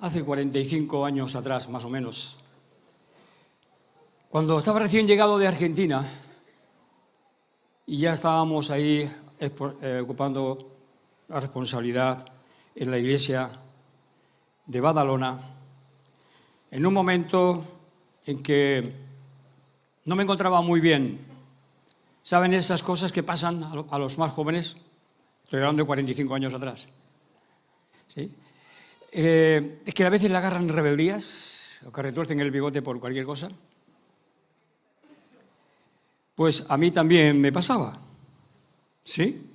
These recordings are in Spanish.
hace 45 años atrás, más o menos, cuando estaba recién llegado de Argentina y ya estábamos ahí ocupando la responsabilidad en la iglesia de Badalona, en un momento en que no me encontraba muy bien. ¿Saben esas cosas que pasan a los más jóvenes? Estoy hablando de 45 años atrás. ¿Sí? Es que a veces le agarran rebeldías o que retuercen el bigote por cualquier cosa. Pues a mí también me pasaba. ¿Sí?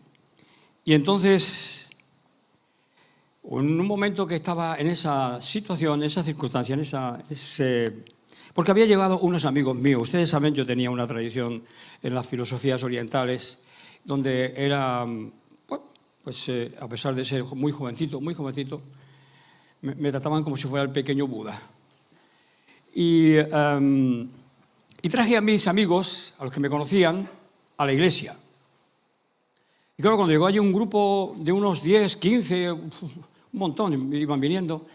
Y entonces, en un momento que estaba en esa situación, en esa circunstancia, porque había llevado unos amigos míos. Ustedes saben, yo tenía una tradición en las filosofías orientales, donde era, bueno, pues a pesar de ser muy jovencito, me trataban como si fuera el pequeño Buda. Y traje a mis amigos, a los que me conocían, a la iglesia. Y claro, cuando llegó allí un grupo de unos 10, 15, un montón, iban viniendo,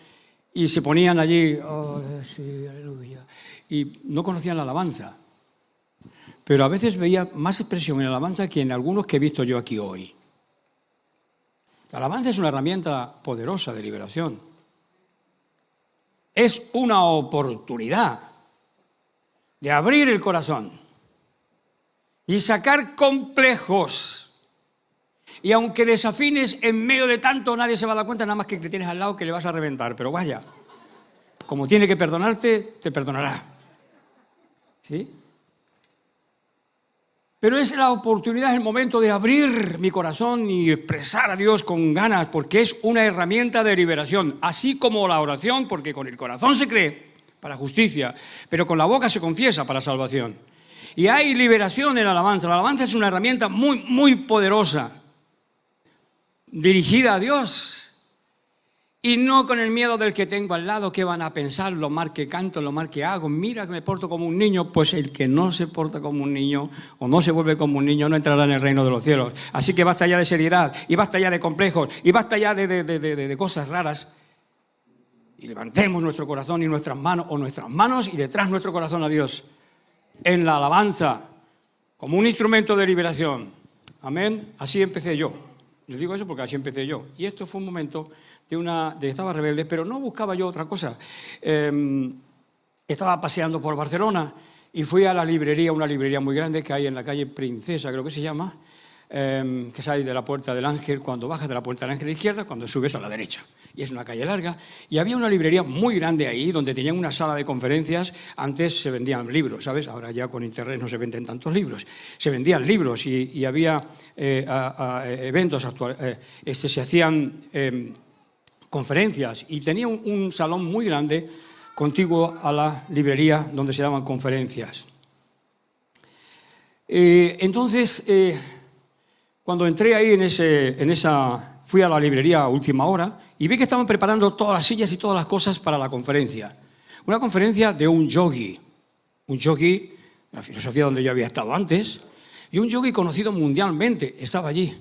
y se ponían allí, oh, sí, aleluya, y no conocían la alabanza. Pero a veces veía más expresión en la alabanza que en algunos que he visto yo aquí hoy. La alabanza es una herramienta poderosa de liberación. Es una oportunidad de abrir el corazón y sacar complejos. Y aunque desafines en medio de tanto, nadie se va a dar cuenta, nada más que te tienes al lado que le vas a reventar. Pero vaya, como tiene que perdonarte, te perdonará. ¿Sí? Pero es la oportunidad, es el momento de abrir mi corazón y expresar a Dios con ganas, porque es una herramienta de liberación, así como la oración, porque con el corazón se cree para justicia, pero con la boca se confiesa para salvación. Y hay liberación en la alabanza. La alabanza es una herramienta muy, muy poderosa, dirigida a Dios. Y no con el miedo del que tengo al lado, qué van a pensar, lo mal que canto, lo mal que hago, mira que me porto como un niño. Pues el que no se porta como un niño o no se vuelve como un niño no entrará en el reino de los cielos. Así que basta ya de seriedad, y basta ya de complejos, y basta ya de cosas raras. Y levantemos nuestro corazón y nuestras manos y detrás nuestro corazón a Dios en la alabanza como un instrumento de liberación. Amén. Así empecé yo. Les digo eso porque así empecé yo. Y esto fue un momento estaba rebelde, pero no buscaba yo otra cosa. Estaba paseando por Barcelona y fui a la librería, una librería muy grande que hay en la calle Princesa, creo que se llama, que sale de la Puerta del Ángel, cuando bajas de la Puerta del Ángel a la izquierda, cuando subes a la derecha. Y es una calle larga. Y había una librería muy grande ahí, donde tenían una sala de conferencias. Antes se vendían libros, ¿sabes? Ahora ya con internet no se venden tantos libros. Se vendían libros y había eventos actuales. Se hacían conferencias. Y tenía un salón muy grande contiguo a la librería donde se daban conferencias. Entonces, cuando entré ahí fui a la librería a última hora y vi que estaban preparando todas las sillas y todas las cosas para la conferencia. Una conferencia de un yogi, la filosofía donde yo había estado antes, y un yogi conocido mundialmente estaba allí.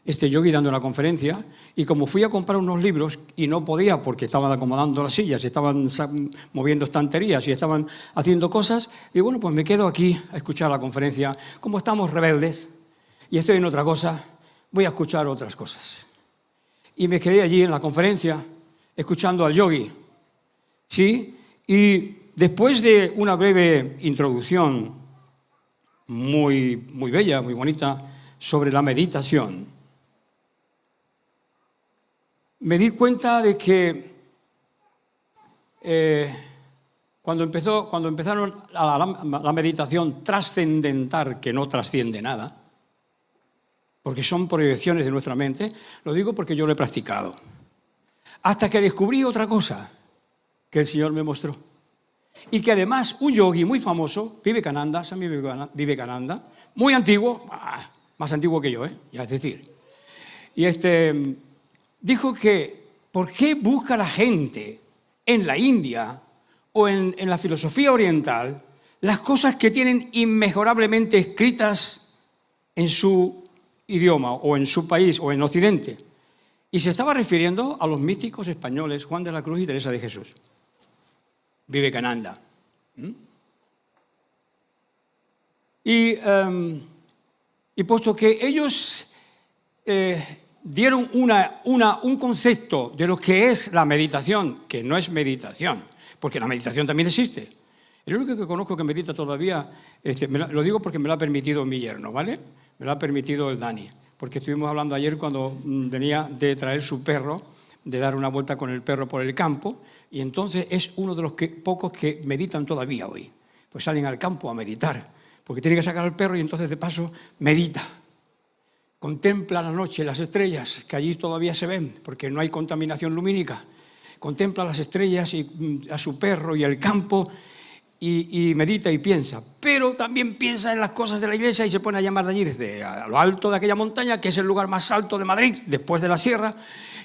Este yogi dando la conferencia, y como fui a comprar unos libros y no podía porque estaban acomodando las sillas, estaban moviendo estanterías y estaban haciendo cosas, y bueno, pues me quedo aquí a escuchar la conferencia. Como estamos rebeldes y estoy en otra cosa, voy a escuchar otras cosas. Y me quedé allí en la conferencia escuchando al yogi. ¿Sí? Y después de una breve introducción muy, muy bella, muy bonita, sobre la meditación, me di cuenta de que cuando empezaron la meditación trascendental, que no trasciende nada, porque son proyecciones de nuestra mente, lo digo porque yo lo he practicado, hasta que descubrí otra cosa que el Señor me mostró. Y que además un yogi muy famoso, Vivekananda, Swami Vivekananda, muy antiguo, más antiguo que yo, ya es decir, y dijo que ¿por qué busca la gente en la India o en la filosofía oriental las cosas que tienen inmejorablemente escritas en su idioma o en su país o en Occidente? Y se estaba refiriendo a los místicos españoles Juan de la Cruz y Teresa de Jesús. Vivekananda. Y puesto que ellos dieron un concepto de lo que es la meditación, que no es meditación, porque la meditación también existe. El único que conozco que medita todavía, lo digo porque me lo ha permitido mi yerno, ¿vale? Me lo ha permitido el Dani, porque estuvimos hablando ayer cuando venía de traer su perro, de dar una vuelta con el perro por el campo, y entonces es uno de los pocos que meditan todavía hoy. Pues salen al campo a meditar, porque tiene que sacar al perro y entonces de paso medita. Contempla la noche, las estrellas, que allí todavía se ven, porque no hay contaminación lumínica. Contempla las estrellas y a su perro y el campo y medita y piensa. Pero también piensa en las cosas de la iglesia y se pone a llamar de allí, desde a lo alto de aquella montaña, que es el lugar más alto de Madrid, después de la sierra.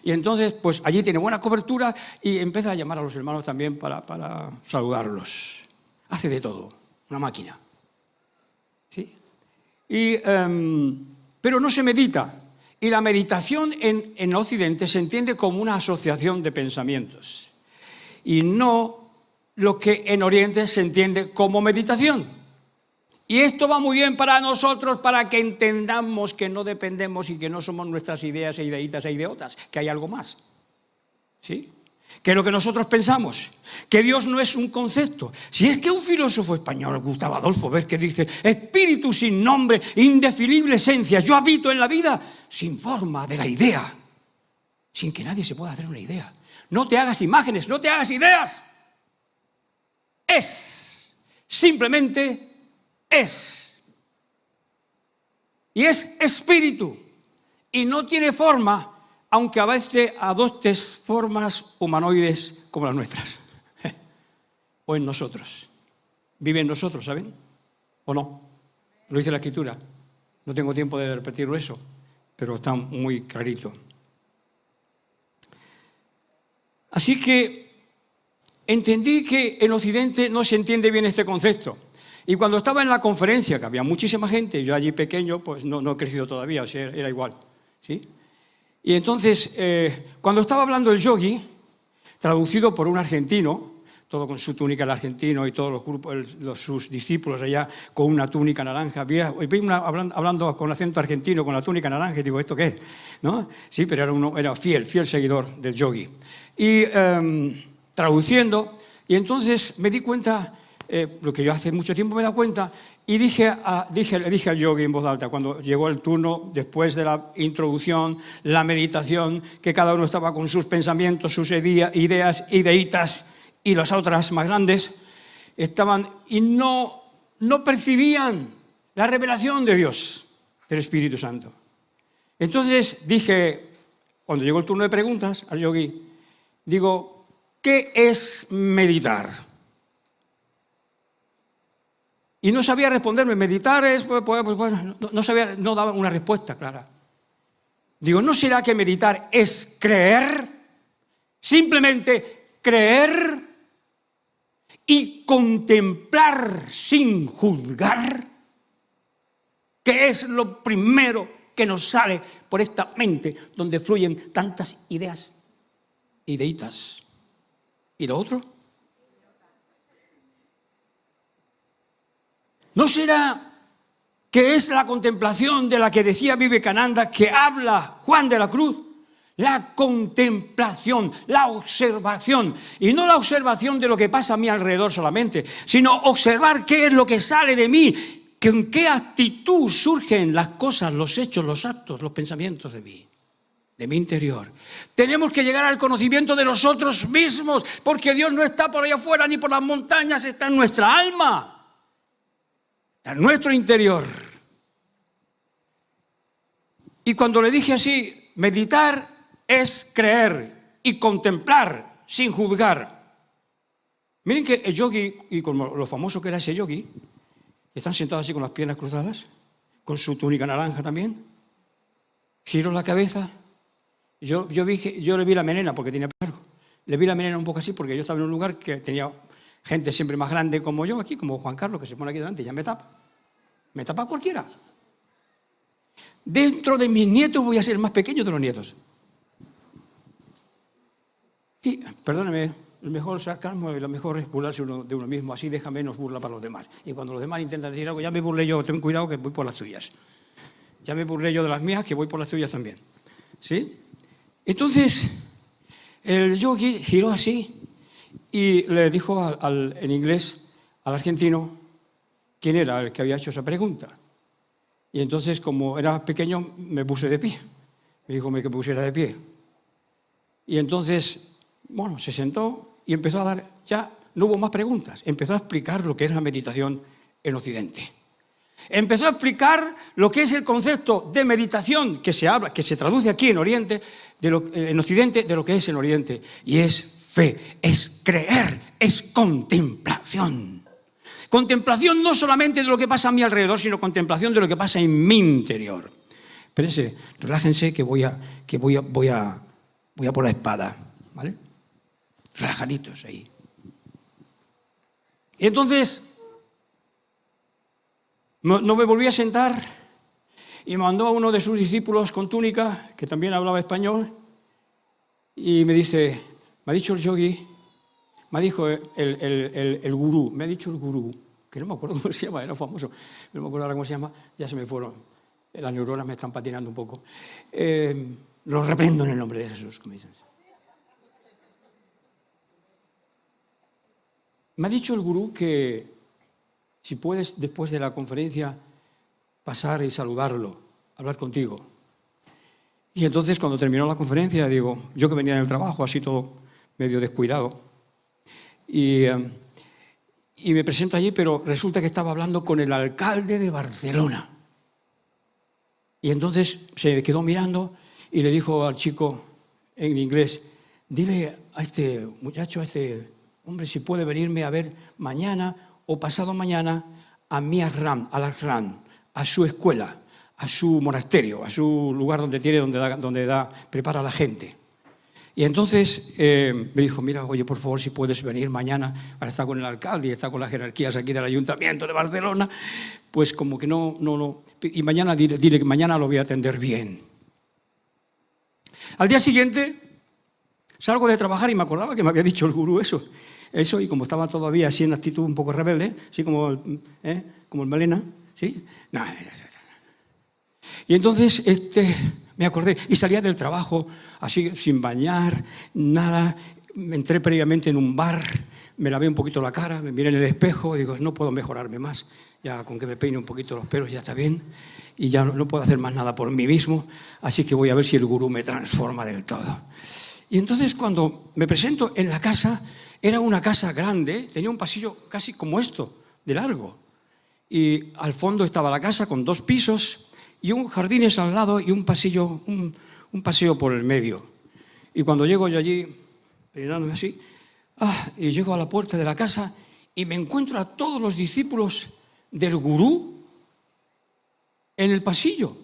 Y entonces, pues allí tiene buena cobertura y empieza a llamar a los hermanos también para saludarlos. Hace de todo, una máquina. ¿Sí? Pero no se medita. Y la meditación en Occidente se entiende como una asociación de pensamientos. Y no lo que en Oriente se entiende como meditación. Y esto va muy bien para nosotros, para que entendamos que no dependemos y que no somos nuestras ideas e ideitas e ideotas, que hay algo más. ¿Sí? Que es lo que nosotros pensamos, que Dios no es un concepto. Si es que un filósofo español, Gustavo Adolfo Bécquer, dice: espíritu sin nombre, indefinible esencia, yo habito en la vida sin forma de la idea, sin que nadie se pueda hacer una idea. No te hagas imágenes, no te hagas ideas. Es, simplemente es. Y es espíritu, y no tiene forma, aunque a veces adoptes formas humanoides como las nuestras, o en nosotros. Vive en nosotros, ¿saben? ¿O no? Lo dice la Escritura. No tengo tiempo de repetirlo eso, pero está muy clarito. Así que entendí que en Occidente no se entiende bien este concepto. Y cuando estaba en la conferencia, que había muchísima gente, yo allí pequeño, pues no he crecido todavía, o sea, era igual, ¿sí? Y entonces, cuando estaba hablando el yogi, traducido por un argentino, todo con su túnica el argentino y todos los grupos, sus discípulos allá con una túnica naranja, vi hablando con acento argentino con la túnica naranja y digo, ¿esto qué es? ¿No? Sí, pero era fiel seguidor del yogi. Y traduciendo, y entonces me di cuenta, lo que yo hace mucho tiempo me he dado cuenta, y le dije al yogi en voz alta, cuando llegó el turno, después de la introducción, la meditación, que cada uno estaba con sus pensamientos, sus ideas, ideitas, y las otras más grandes, estaban y no percibían la revelación de Dios, del Espíritu Santo. Entonces dije, cuando llegó el turno de preguntas al yogi, digo, ¿qué es meditar? Y no sabía responderme. Meditar es, bueno, no daba una respuesta clara. Digo, ¿no será que meditar es creer? Simplemente creer y contemplar sin juzgar, que es lo primero que nos sale por esta mente donde fluyen tantas ideas, ideitas. ¿Y lo otro? ¿No será que es la contemplación de la que decía Vivekananda, que habla Juan de la Cruz? La contemplación, la observación, y no la observación de lo que pasa a mi alrededor solamente, sino observar qué es lo que sale de mí, con qué actitud surgen las cosas, los hechos, los actos, los pensamientos de mi interior. Tenemos que llegar al conocimiento de nosotros mismos, porque Dios no está por allá afuera ni por las montañas, está en nuestra alma. Está en nuestro interior. Y cuando le dije así, meditar es creer y contemplar sin juzgar. Miren que el yogi, y como lo famoso que era ese yogi, están sentados así con las piernas cruzadas, con su túnica naranja también, giro la cabeza, yo le vi la melena porque tenía pelo largo, le vi la melena un poco así porque yo estaba en un lugar que tenía gente siempre más grande como yo aquí, como Juan Carlos, que se pone aquí delante y ya me tapa cualquiera. Dentro de mis nietos voy a ser el más pequeño de los nietos. perdóneme, el mejor sarcasmo y lo mejor es burlarse de uno mismo, así deja menos burla para los demás. Y cuando los demás intentan decir algo, ya me burlé yo, ten cuidado que voy por las tuyas. Ya me burlé yo de las mías, que voy por las tuyas también. ¿Sí? Entonces, el yogi giró así y le dijo en inglés al argentino quién era el que había hecho esa pregunta. Y entonces, como era pequeño, me puse de pie. Me dijo que me pusiera de pie. Y entonces, bueno, se sentó y empezó a dar, ya no hubo más preguntas, empezó a explicar lo que es la meditación en Occidente. Empezó a explicar lo que es el concepto de meditación que se habla, que se traduce aquí en Oriente, en Occidente, de lo que es en Oriente. Y es fe, es creer, es contemplación. Contemplación no solamente de lo que pasa a mi alrededor, sino contemplación de lo que pasa en mi interior. Espérense, relájense que voy a por la espada, ¿vale? Relajaditos ahí. Y entonces no me volví a sentar y mandó a uno de sus discípulos con túnica, que también hablaba español, y me dice, me ha dicho el yogi, me ha dicho el gurú, me ha dicho el gurú, que no me acuerdo cómo se llama, era famoso, no me acuerdo ahora cómo se llama, ya se me fueron, las neuronas me están patinando un poco. Los reprendo en el nombre de Jesús, como dicen. Me ha dicho el gurú que si puedes, después de la conferencia, pasar y saludarlo, hablar contigo. Y entonces, cuando terminó la conferencia, digo, yo que venía del trabajo, así todo medio descuidado, y me presento allí, pero resulta que estaba hablando con el alcalde de Barcelona. Y entonces se quedó mirando y le dijo al chico en inglés, dile a este muchacho, a este hombre, si puede venirme a ver mañana o pasado mañana a Miasram, a su escuela, a su monasterio, a su lugar donde prepara a la gente. Y entonces me dijo, mira, oye, por favor, si puedes venir mañana para estar con el alcalde y estar con las jerarquías aquí del Ayuntamiento de Barcelona, pues como que no. Y mañana dile que mañana lo voy a atender bien. Al día siguiente salgo de trabajar y me acordaba que me había dicho el gurú eso, y como estaba todavía así en actitud un poco rebelde, así como el melena, ¿sí? No. Y entonces me acordé y salía del trabajo así sin bañar, nada. Me entré previamente en un bar, me lavé un poquito la cara, me miré en el espejo y digo, no puedo mejorarme más. Ya con que me peine un poquito los pelos ya está bien y ya no puedo hacer más nada por mí mismo, así que voy a ver si el gurú me transforma del todo. Y entonces cuando me presento en la casa, era una casa grande, tenía un pasillo casi como esto, de largo. Y al fondo estaba la casa con 2 pisos y un jardines al lado y un pasillo, un paseo por el medio. Y cuando llego yo allí, peinándome así, y llego a la puerta de la casa y me encuentro a todos los discípulos del gurú en el pasillo,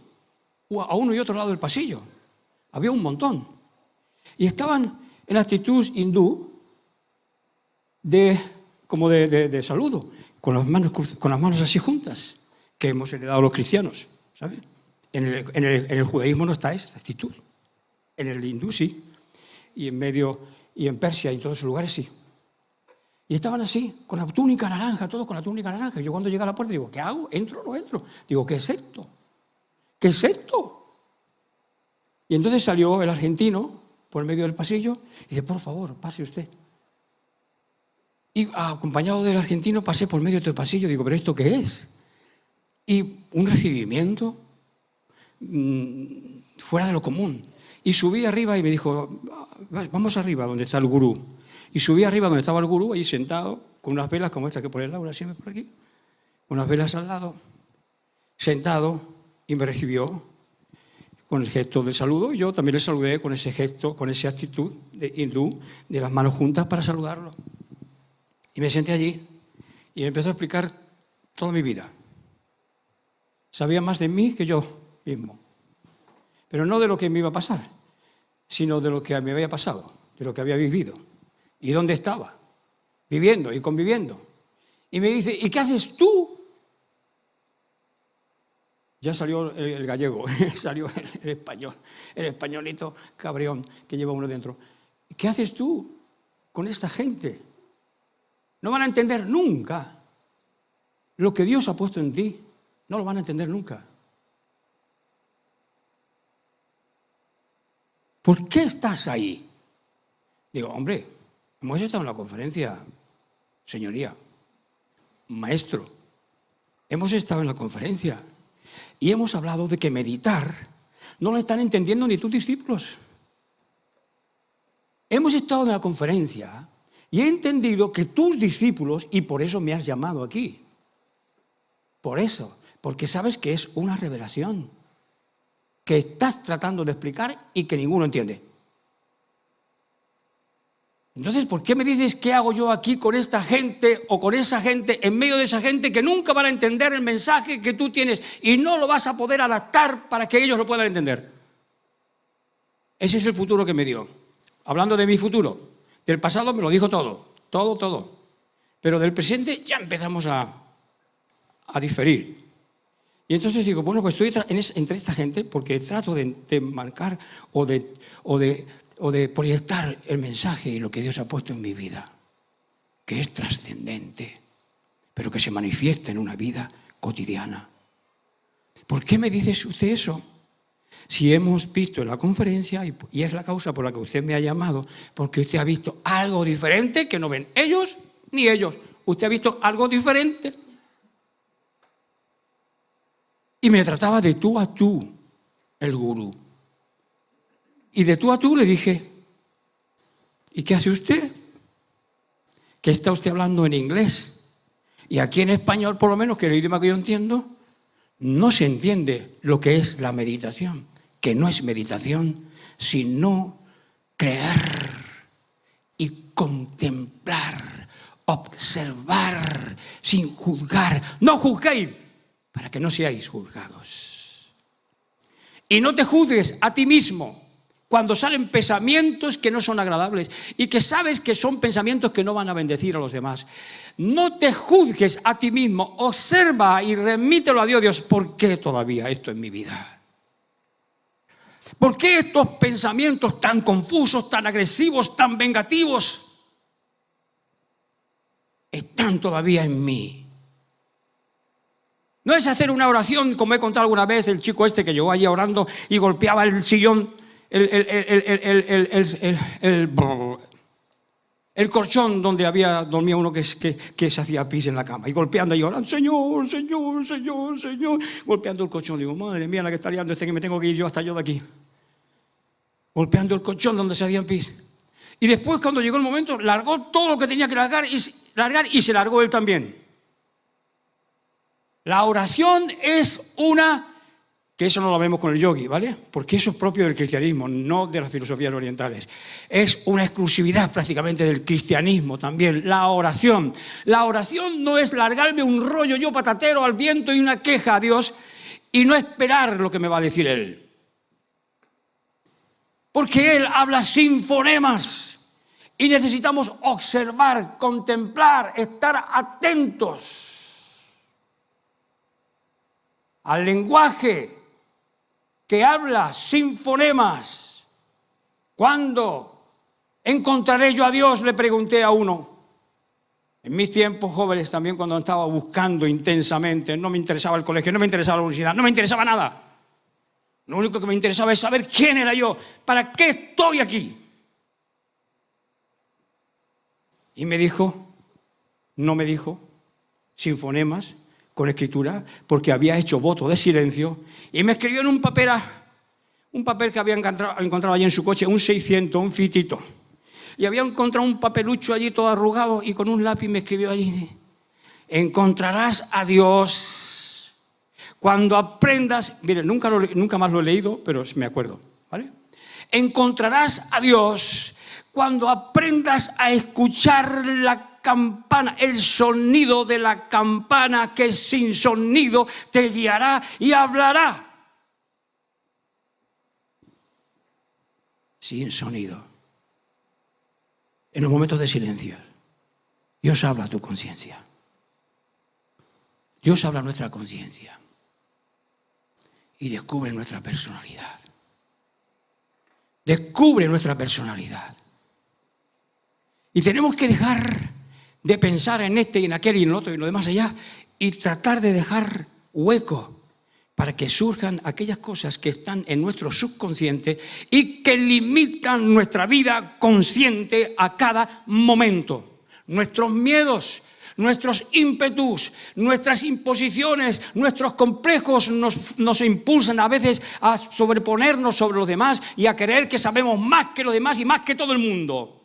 a uno y otro lado del pasillo. Había un montón. Y estaban en actitud hindú como de saludo, con las manos así juntas, que hemos heredado los cristianos, ¿sabes? En el judaísmo no está esta actitud. En el hindú sí. Y en Persia y en todos esos lugares sí. Y estaban así, con la túnica naranja, todos con la túnica naranja. Y yo cuando llegué a la puerta digo, ¿qué hago? ¿Entro o no entro? Digo, ¿qué es esto? ¿Qué es esto? Y entonces salió el argentino por el medio del pasillo y dice, por favor, pase usted. Y acompañado del argentino pasé por medio del pasillo. Digo, ¿pero esto qué es? Y un recibimiento fuera de lo común. Y subí arriba y me dijo, vamos arriba donde está el gurú. Y subí arriba donde estaba el gurú, ahí sentado, con unas velas como esta que pone Laura siempre por aquí, unas velas al lado, sentado, y me recibió con el gesto de saludo. Y yo también le saludé con ese gesto, con esa actitud de hindú, de las manos juntas para saludarlo. Y me senté allí y me empezó a explicar toda mi vida. Sabía más de mí que yo mismo. Pero no de lo que me iba a pasar, sino de lo que me había pasado, de lo que había vivido. ¿Y dónde estaba? Viviendo y conviviendo. Y me dice, ¿y qué haces tú? Ya salió el gallego, salió el español, el españolito cabreón que lleva uno dentro. ¿Qué haces tú? con esta gente. No van a entender nunca lo que Dios ha puesto en ti. No lo van a entender nunca. ¿Por qué estás ahí? Digo, hombre, hemos estado en la conferencia, señoría, maestro. Hemos estado en la conferencia y hemos hablado de que meditar no lo están entendiendo ni tus discípulos. Hemos estado en la conferencia y he entendido que tus discípulos, y por eso me has llamado aquí, por eso, porque sabes que es una revelación que estás tratando de explicar y que ninguno entiende. Entonces, ¿por qué me dices qué hago yo aquí con esta gente o con esa gente, en medio de esa gente que nunca van a entender el mensaje que tú tienes y no lo vas a poder adaptar para que ellos lo puedan entender? Ese es el futuro que me dio. Hablando de mi futuro, del pasado me lo dijo todo. Pero del presente ya empezamos a diferir. Y entonces digo, bueno, pues estoy entre esta gente porque trato de marcar o de proyectar el mensaje y lo que Dios ha puesto en mi vida, que es trascendente, pero que se manifiesta en una vida cotidiana. ¿Por qué me dice usted eso? Si hemos visto en la conferencia, y es la causa por la que usted me ha llamado, porque usted ha visto algo diferente que no ven ellos ni ellos. Usted ha visto algo diferente. Y me trataba de tú a tú, el gurú. Y de tú a tú le dije, ¿y qué hace usted? ¿Qué está usted hablando en inglés? Y aquí en español, por lo menos, que es el idioma que yo entiendo, no se entiende lo que es la meditación, que no es meditación, sino creer y contemplar, observar, sin juzgar. No juzguéis, para que no seáis juzgados. Y no te juzgues a ti mismo cuando salen pensamientos que no son agradables y que sabes que son pensamientos que no van a bendecir a los demás. No te juzgues a ti mismo, observa y remítelo a Dios. Dios, ¿por qué todavía esto en mi vida? ¿Por qué estos pensamientos tan confusos, tan agresivos, tan vengativos están todavía en mí? No es hacer una oración, como he contado alguna vez, el chico este que llegó allí orando y golpeaba el sillón, el colchón donde dormía uno que se hacía pis en la cama, y golpeando y orando, Señor, Señor, Señor, Señor, golpeando el colchón. Digo, madre mía, la que está liando que me tengo que ir yo hasta yo de aquí. Golpeando el colchón donde se hacían pis. Y después, cuando llegó el momento, largó todo lo que tenía que largar y se largó él también. La oración es que eso no lo vemos con el yogi, ¿vale? Porque eso es propio del cristianismo, no de las filosofías orientales. Es una exclusividad prácticamente del cristianismo también, la oración. La oración no es largarme un rollo yo patatero al viento y una queja a Dios y no esperar lo que me va a decir Él. Porque Él habla sin fonemas y necesitamos observar, contemplar, estar atentos al lenguaje que habla sin fonemas. ¿Cuándo encontraré yo a Dios?, le pregunté a uno. En mis tiempos jóvenes también, cuando estaba buscando intensamente, no me interesaba el colegio, no me interesaba la universidad, no me interesaba nada. Lo único que me interesaba es saber quién era yo, para qué estoy aquí. Y no me dijo, sin fonemas, con escritura, porque había hecho voto de silencio, y me escribió en un papel que había encontrado allí en su coche, un 600, un fitito, y había encontrado un papelucho allí todo arrugado, y con un lápiz me escribió allí, encontrarás a Dios cuando aprendas, mire, nunca más lo he leído, pero me acuerdo, ¿vale? Encontrarás a Dios cuando aprendas a escuchar la campana, el sonido de la campana, que sin sonido te guiará y hablará. Sin sonido. En los momentos de silencio, Dios habla a tu conciencia. Dios habla a nuestra conciencia y descubre nuestra personalidad. Descubre nuestra personalidad. Y tenemos que dejar de pensar en este y en aquel y en el otro y en lo demás allá y tratar de dejar hueco para que surjan aquellas cosas que están en nuestro subconsciente y que limitan nuestra vida consciente a cada momento. Nuestros miedos, nuestros ímpetus, nuestras imposiciones, nuestros complejos nos impulsan a veces a sobreponernos sobre los demás y a creer que sabemos más que los demás y más que todo el mundo.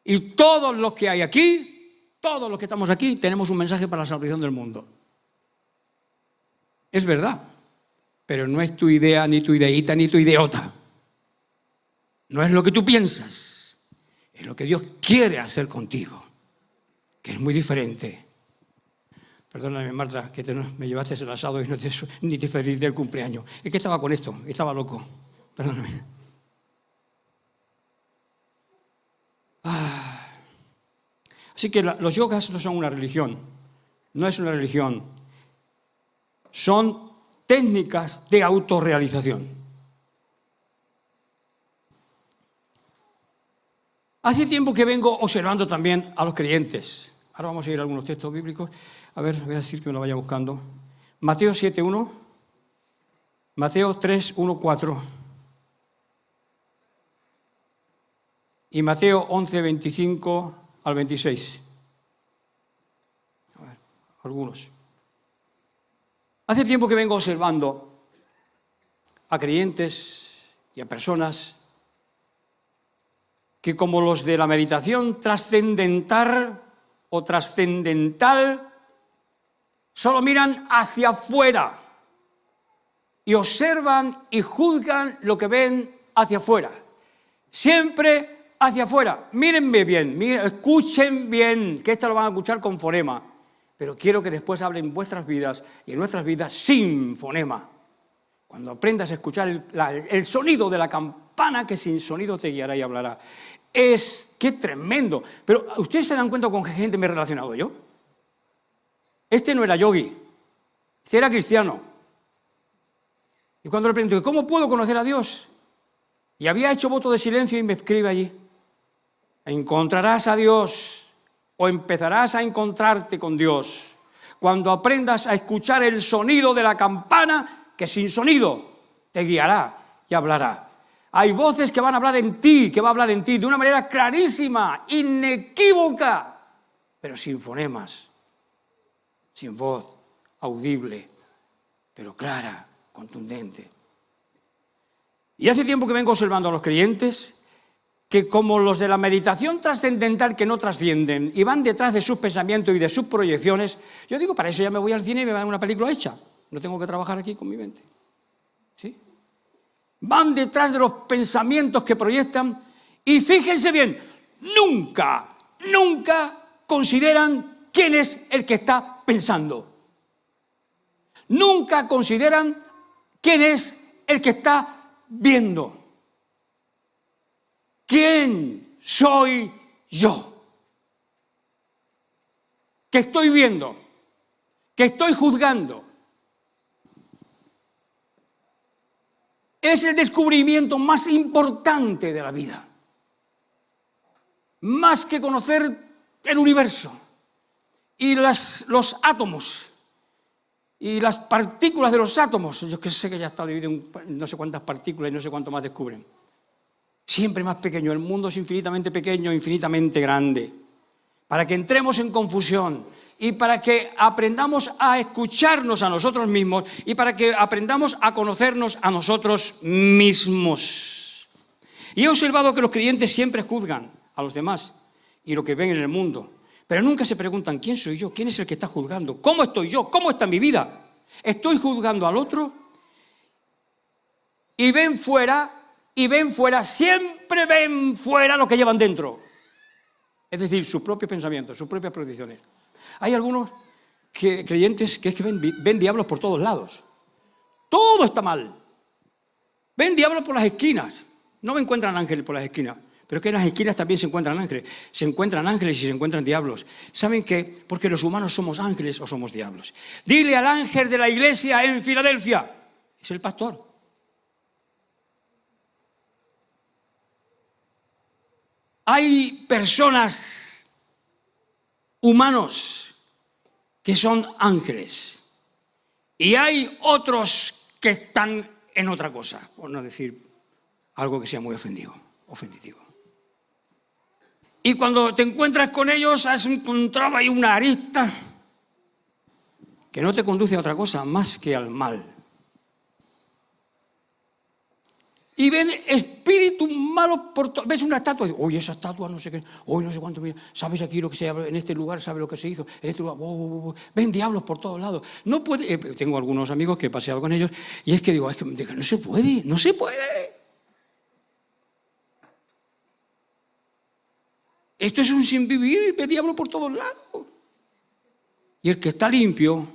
Y todos los que hay aquí, todos los que estamos aquí, tenemos un mensaje para la salvación del mundo. Es verdad, pero no es tu idea, ni tu ideíta, ni tu ideota. No es lo que tú piensas, es lo que Dios quiere hacer contigo, que es muy diferente. Perdóname, Marta, que me llevaste el asado y ni te felicité el cumpleaños. Es que estaba con esto, estaba loco. Perdóname. Así que los yogas no son una religión, no es una religión. Son técnicas de autorrealización. Hace tiempo que vengo observando también a los creyentes. Ahora vamos a ir a algunos textos bíblicos. A ver, voy a decir que me lo vaya buscando. Mateo 7:1, Mateo 3:1-4 y Mateo 11:25-26. A ver, algunos. Hace tiempo que vengo observando a creyentes y a personas que, como los de la meditación trascendental o trascendental, solo miran hacia afuera y observan y juzgan lo que ven hacia afuera. Siempre hacia afuera. Mírenme bien, escuchen bien, que esto lo van a escuchar con fonema. Pero quiero que después hablen en vuestras vidas y en nuestras vidas sin fonema. Cuando aprendas a escuchar el sonido de la campana, que sin sonido te guiará y hablará. ¡Qué tremendo! Pero ¿ustedes se dan cuenta con qué gente me he relacionado yo? Este no era yogi, este era cristiano. Y cuando le pregunto, ¿cómo puedo conocer a Dios? Y había hecho voto de silencio y me escribe allí. Encontrarás a Dios o empezarás a encontrarte con Dios cuando aprendas a escuchar el sonido de la campana, que sin sonido te guiará y hablará. Hay voces que van a hablar en ti, que va a hablar en ti de una manera clarísima, inequívoca, pero sin fonemas, sin voz, audible, pero clara, contundente. Y hace tiempo que vengo observando a los creyentes que, como los de la meditación trascendental que no trascienden y van detrás de sus pensamientos y de sus proyecciones, yo digo, para eso ya me voy al cine y me van a una película hecha. No tengo que trabajar aquí con mi mente. ¿Sí? Van detrás de los pensamientos que proyectan y fíjense bien, nunca consideran quién es el que está pensando. Nunca consideran quién es el que está viendo. ¿Quién soy yo? ¿Qué estoy viendo? ¿Qué estoy juzgando? Es el descubrimiento más importante de la vida. Más que conocer el universo y los átomos y las partículas de los átomos. Yo que sé que ya está dividido en no sé cuántas partículas y no sé cuánto más descubren. Siempre más pequeño, el mundo es infinitamente pequeño, infinitamente grande. Para que entremos en confusión y para que aprendamos a escucharnos a nosotros mismos y para que aprendamos a conocernos a nosotros mismos. Y he observado que los creyentes siempre juzgan a los demás y lo que ven en el mundo, pero nunca se preguntan, ¿quién soy yo? ¿Quién es el que está juzgando? ¿Cómo estoy yo? ¿Cómo está mi vida? ¿Estoy juzgando al otro? Y ven fuera, siempre ven fuera lo que llevan dentro. Es decir, sus propios pensamientos, sus propias proyecciones. Hay algunos creyentes que es que ven diablos por todos lados. Todo está mal. Ven diablos por las esquinas. No me encuentran ángeles por las esquinas. Pero es que en las esquinas también se encuentran ángeles. Se encuentran ángeles y se encuentran diablos. ¿Saben qué? Porque los humanos somos ángeles o somos diablos. Dile al ángel de la iglesia en Filadelfia. Es el pastor. Hay personas, humanos, que son ángeles. Y hay otros que están en otra cosa, por no decir algo que sea muy ofensivo. Y cuando te encuentras con ellos, has encontrado ahí una arista que no te conduce a otra cosa más que al mal. Y ven espíritus malos por todo. Ves una estatua y dices, oye, esa estatua no sé qué, oye, no sé cuánto, mira, ¿sabes aquí lo que se habla en este lugar? ¿Sabes lo que se hizo? En este lugar, ven diablos por todos lados. No puede, tengo algunos amigos que he paseado con ellos y es que digo, no se puede, no se puede. Esto es un sin vivir, ve diablo por todos lados. Y el que está limpio,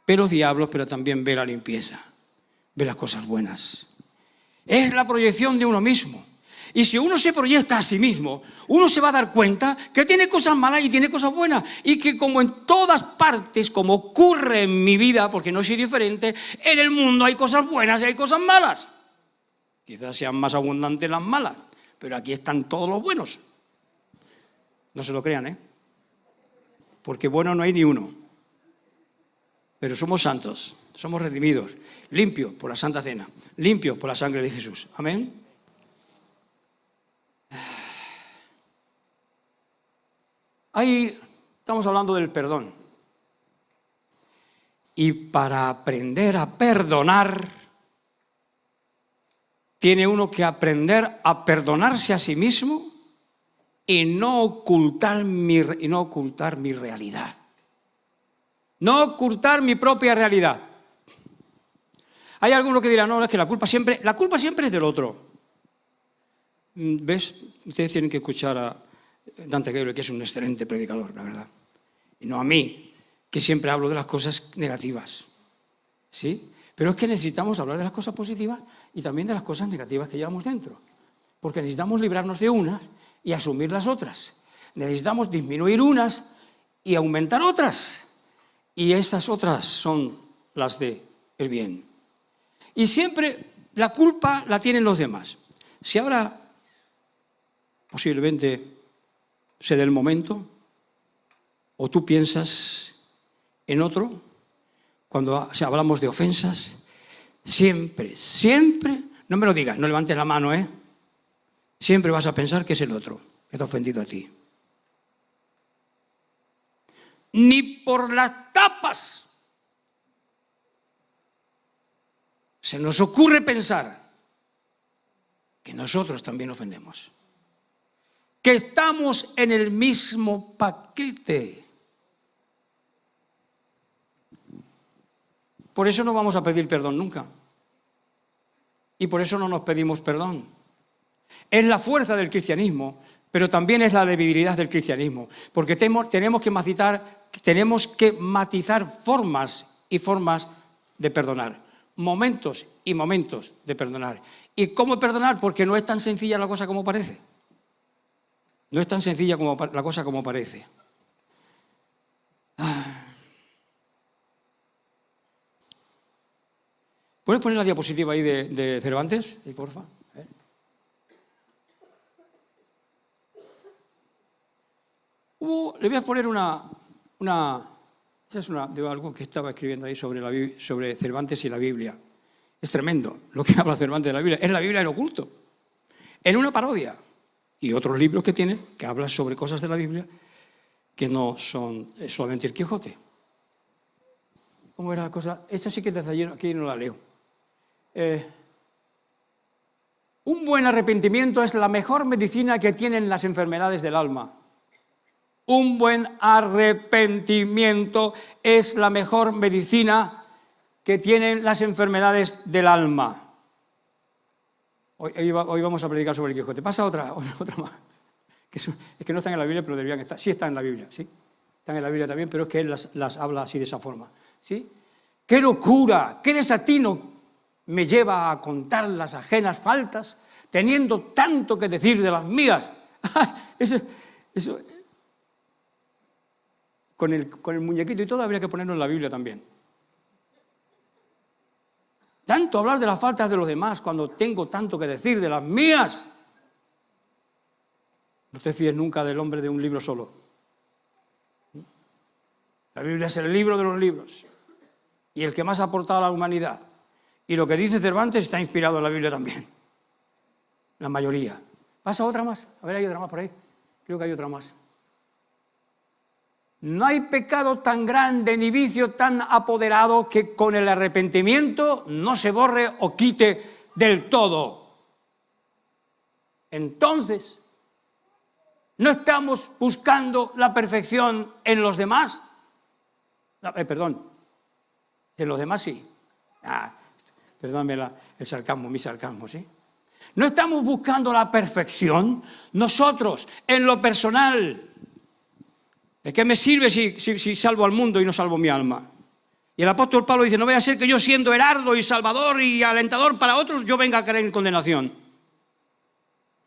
ve los diablos, pero también ve la limpieza, ve las cosas buenas. Es la proyección de uno mismo. Y si uno se proyecta a sí mismo, uno se va a dar cuenta que tiene cosas malas y tiene cosas buenas. Y que como en todas partes, como ocurre en mi vida, porque no soy diferente, en el mundo hay cosas buenas y hay cosas malas. Quizás sean más abundantes las malas, pero aquí están todos los buenos. No se lo crean, ¿eh? Porque bueno no hay ni uno. Pero somos santos, somos redimidos, limpios por la Santa Cena, limpios por la sangre de Jesús. Amén. Ahí estamos hablando del perdón. Y para aprender a perdonar, tiene uno que aprender a perdonarse a sí mismo y no ocultar mi realidad. No ocultar mi propia realidad. Hay algunos que dirán, no, es que la culpa siempre es del otro. ¿Ves? Ustedes tienen que escuchar a Dante Gabriel, que es un excelente predicador, la verdad. Y no a mí, que siempre hablo de las cosas negativas. ¿Sí? Pero es que necesitamos hablar de las cosas positivas y también de las cosas negativas que llevamos dentro. Porque necesitamos librarnos de unas y asumir las otras. Necesitamos disminuir unas y aumentar otras. Y esas otras son las del bien. Y siempre la culpa la tienen los demás. Si ahora posiblemente se dé el momento, o tú piensas en otro, cuando hablamos de ofensas, siempre, no me lo digas, no levantes la mano, siempre vas a pensar que es el otro que te ha ofendido a ti. Ni por las tapas se nos ocurre pensar que nosotros también ofendemos, que estamos en el mismo paquete. Por eso no vamos a pedir perdón nunca. Y por eso no nos pedimos perdón. Es la fuerza del cristianismo, pero también es la debilidad del cristianismo, porque tenemos que matizar formas y formas de perdonar, momentos y momentos de perdonar. ¿Y cómo perdonar? Porque no es tan sencilla la cosa como parece. No es tan sencilla la cosa como parece. ¿Puedes poner la diapositiva ahí de Cervantes? Sí, porfa. Le voy a poner esa es de algo que estaba escribiendo ahí sobre Cervantes y la Biblia. Es tremendo lo que habla Cervantes de la Biblia. Es la Biblia en oculto. En una parodia. Y otros libros que tiene, que hablan sobre cosas de la Biblia, que no son solamente el Quijote. ¿Cómo era la cosa? Esta sí que desde ayer aquí no la leo. Un buen arrepentimiento es la mejor medicina que tienen las enfermedades del alma. Un buen arrepentimiento es la mejor medicina que tienen las enfermedades del alma. Hoy vamos a predicar sobre el Quijote. Pasa otra más. Es que no están en la Biblia, pero deberían estar. Sí están en la Biblia, sí. Están en la Biblia también, pero es que él las habla así de esa forma. ¿Sí? ¡Qué locura! ¡Qué desatino me lleva a contar las ajenas faltas, teniendo tanto que decir de las mías! Eso, con el muñequito y todo habría que ponerlo en la Biblia también. Tanto hablar de las faltas de los demás cuando tengo tanto que decir de las mías. No te fíes nunca del hombre de un libro solo. La Biblia es el libro de los libros y el que más ha aportado a la humanidad. Y lo que dice Cervantes está inspirado en la Biblia también. La mayoría. ¿Pasa otra más? A ver, hay otra más por ahí. Creo que hay otra más. No hay pecado tan grande ni vicio tan apoderado que con el arrepentimiento no se borre o quite del todo. Entonces, ¿no estamos buscando la perfección en los demás? Perdón, en los demás sí. Perdóname el sarcasmo, mi sarcasmo, ¿sí? No estamos buscando la perfección nosotros, en lo personal. ¿De qué me sirve si salvo al mundo y no salvo mi alma? Y el apóstol Pablo dice, no vaya a ser que yo siendo heraldo y salvador y alentador para otros, yo venga a caer en condenación.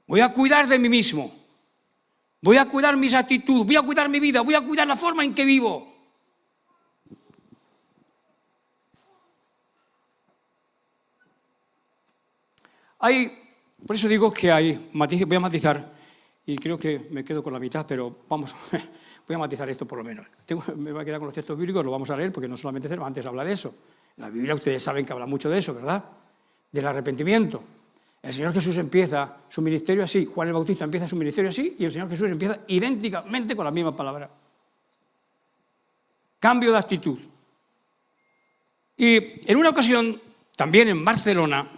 Voy a cuidar de mí mismo. Voy a cuidar mis actitudes, voy a cuidar mi vida, voy a cuidar la forma en que vivo. Por eso digo que hay matices, voy a matizar, y creo que me quedo con la mitad, pero vamos, voy a matizar esto por lo menos. Me voy a quedar con los textos bíblicos, lo vamos a leer, porque no solamente Cervantes habla de eso. En la Biblia ustedes saben que habla mucho de eso, ¿verdad? Del arrepentimiento. El Señor Jesús empieza su ministerio así, Juan el Bautista empieza su ministerio así, y el Señor Jesús empieza idénticamente con la misma palabra. Cambio de actitud. Y en una ocasión, también en Barcelona,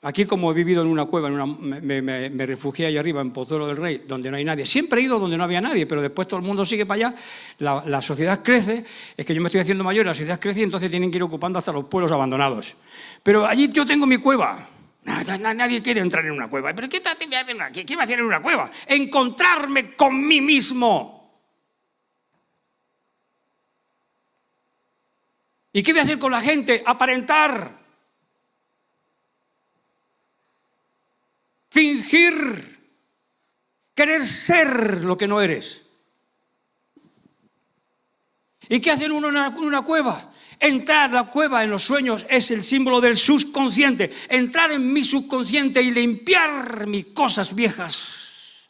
aquí como he vivido en una cueva, me refugié allá arriba en Pozuelo del Rey, donde no hay nadie. Siempre he ido donde no había nadie, pero después todo el mundo sigue para allá, la sociedad crece, es que yo me estoy haciendo mayor, la sociedad crece y entonces tienen que ir ocupando hasta los pueblos abandonados. Pero allí yo tengo mi cueva. Nadie quiere entrar en una cueva. ¿Pero qué va a hacer en una cueva? Encontrarme con mí mismo. ¿Y qué voy a hacer con la gente? Aparentar. Fingir, querer ser lo que no eres. ¿Y qué hacen uno en una cueva? Entrar, la cueva en los sueños es el símbolo del subconsciente. Entrar en mi subconsciente y limpiar mis cosas viejas.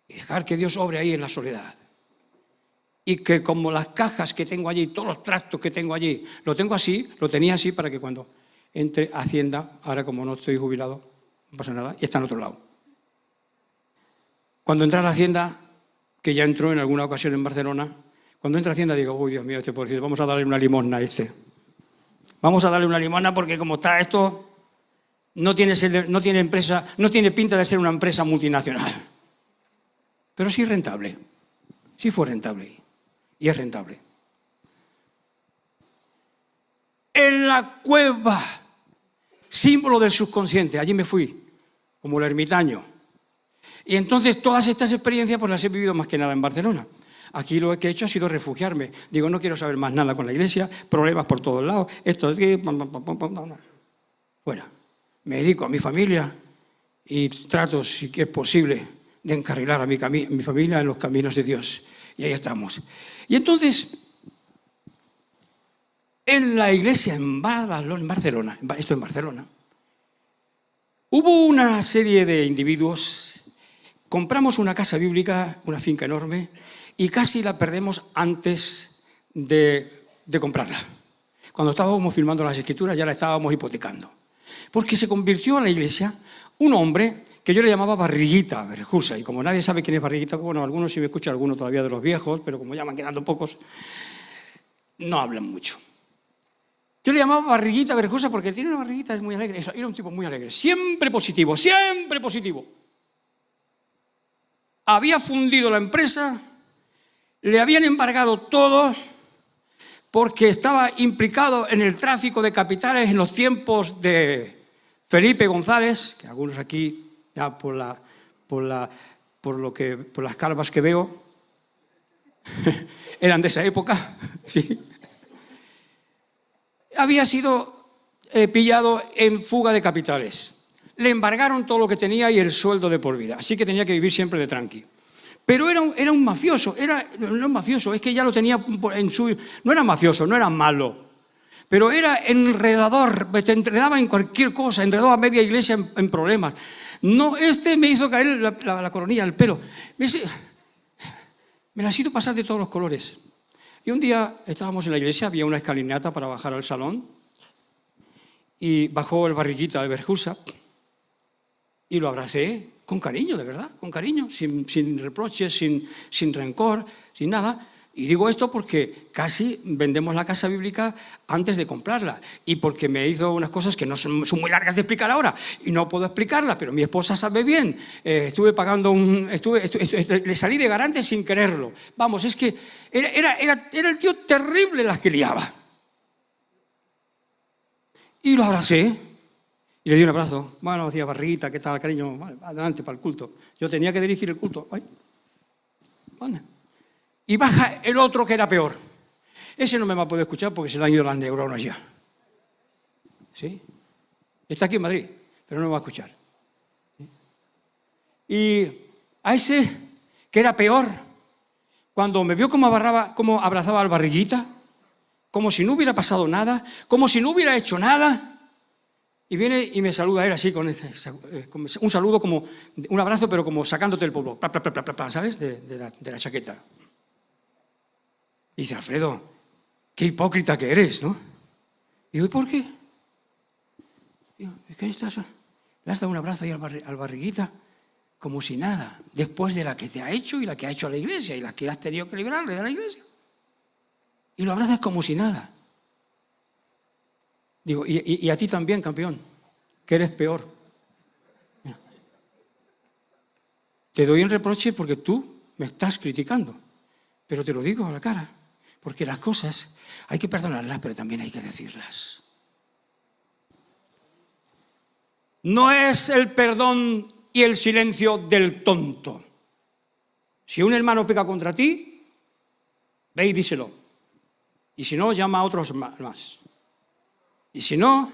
Y dejar que Dios obre ahí en la soledad. Y que como las cajas que tengo allí, todos los trastos que tengo allí, lo tengo así, lo tenía así para que cuando entre a Hacienda, ahora como no estoy jubilado, no pasa nada, y está en otro lado. Cuando entra a la Hacienda, que ya entró en alguna ocasión en Barcelona, cuando entra a Hacienda digo, uy, Dios mío, este pobrecito, vamos a darle una limosna a este. Vamos a darle una limosna porque como está esto, no tiene empresa, no tiene pinta de ser una empresa multinacional. Pero sí rentable, sí fue rentable y es rentable. En la cueva, símbolo del subconsciente, allí me fui, como el ermitaño. Y entonces todas estas experiencias pues las he vivido más que nada en Barcelona. Aquí lo que he hecho ha sido refugiarme. Digo, no quiero saber más nada con la iglesia, problemas por todos lados, esto es que... Bueno, me dedico a mi familia y trato, si es posible, de encarrilar a mi familia en los caminos de Dios. Y ahí estamos. Y entonces, en la iglesia en Barcelona, esto en Barcelona, hubo una serie de individuos, compramos una casa bíblica, una finca enorme, y casi la perdemos antes de comprarla. Cuando estábamos firmando las escrituras ya la estábamos hipotecando. Porque se convirtió a la iglesia un hombre que yo le llamaba Barriguita Berrejusa. Y como nadie sabe quién es Barriguita, bueno, algunos sí me escuchan, algunos todavía de los viejos, pero como ya van quedando pocos, no hablan mucho. Yo le llamaba Barriguita Berrejusa porque tiene una barriguita, es muy alegre. Era un tipo muy alegre, siempre positivo, siempre positivo. Había fundido la empresa, le habían embargado todo porque estaba implicado en el tráfico de capitales en los tiempos de Felipe González, que algunos aquí, ya por las calvas que veo, eran de esa época, sí. Había sido pillado en fuga de capitales. Le embargaron todo lo que tenía y el sueldo de por vida, así que tenía que vivir siempre de tranqui. Pero era un mafioso, no un mafioso, es que ya lo tenía en su... No era mafioso, no era malo, Pero era enredador, te enredaba en cualquier cosa, enredó a media iglesia en problemas. No, me hizo caer la coronilla, el pelo. Me las hizo pasar de todos los colores. Y un día estábamos en la iglesia, había una escalinata para bajar al salón, y bajó el Barriguita de Berjusa, y lo abracé con cariño, de verdad, con cariño, sin reproches, sin rencor, sin nada. Y digo esto porque casi vendemos la casa bíblica antes de comprarla y porque me hizo unas cosas que no son muy largas de explicar ahora y no puedo explicarla, pero mi esposa sabe bien. Estuve pagando le salí de garante sin quererlo. Vamos, es que era el tío terrible las que liaba. Y lo abracé y le di un abrazo. Bueno, decía Barriguita, ¿qué tal, cariño? Vale, adelante para el culto. Yo tenía que dirigir el culto. Ay, ¿dónde? Y baja el otro que era peor. Ese no me va a poder escuchar porque se le han ido las neuronas ya. ¿Sí? Está aquí en Madrid, pero no me va a escuchar. ¿Sí? Y a ese que era peor, cuando me vio cómo abrazaba al Barriguita, como si no hubiera pasado nada, como si no hubiera hecho nada, y viene y me saluda él así, con un saludo como un abrazo, pero como sacándote el polvo, ¿sabes? De la chaqueta. Y dice, Alfredo, qué hipócrita que eres, ¿no? Digo, ¿y por qué? Digo, es que le has dado un abrazo ahí al Barriguita como si nada, después de la que te ha hecho y la que ha hecho a la iglesia y la que has tenido que librarle de la iglesia. Y lo abrazas como si nada. Digo, y a ti también, campeón, que eres peor. Mira. Te doy un reproche porque tú me estás criticando, pero te lo digo a la cara. Porque las cosas hay que perdonarlas, pero también hay que decirlas. No es el perdón y el silencio del tonto. Si un hermano peca contra ti, ve y díselo. Y si no, llama a otros más. Y si no,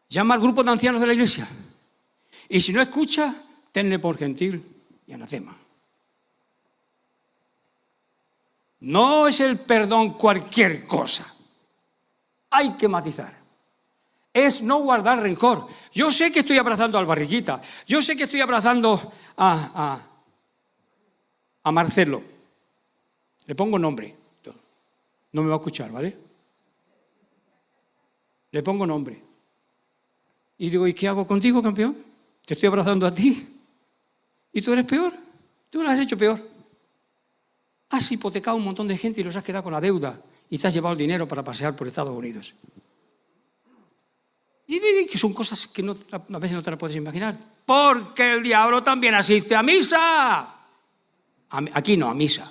llama al grupo de ancianos de la iglesia. Y si no escucha, tenle por gentil y anatema. No es el perdón cualquier cosa. Hay que matizar. Es no guardar rencor. Yo sé que estoy abrazando al Barriguita. Yo sé que estoy abrazando a Marcelo. Le pongo nombre. No me va a escuchar, ¿vale? Le pongo nombre. Y digo, ¿y qué hago contigo, campeón? Te estoy abrazando a ti. ¿Y tú eres peor? Tú lo has hecho peor. Has hipotecado a un montón de gente y los has quedado con la deuda y te has llevado el dinero para pasear por Estados Unidos. Y que son cosas que a veces no te las puedes imaginar. Porque el diablo también asiste a misa. Aquí no, a misa.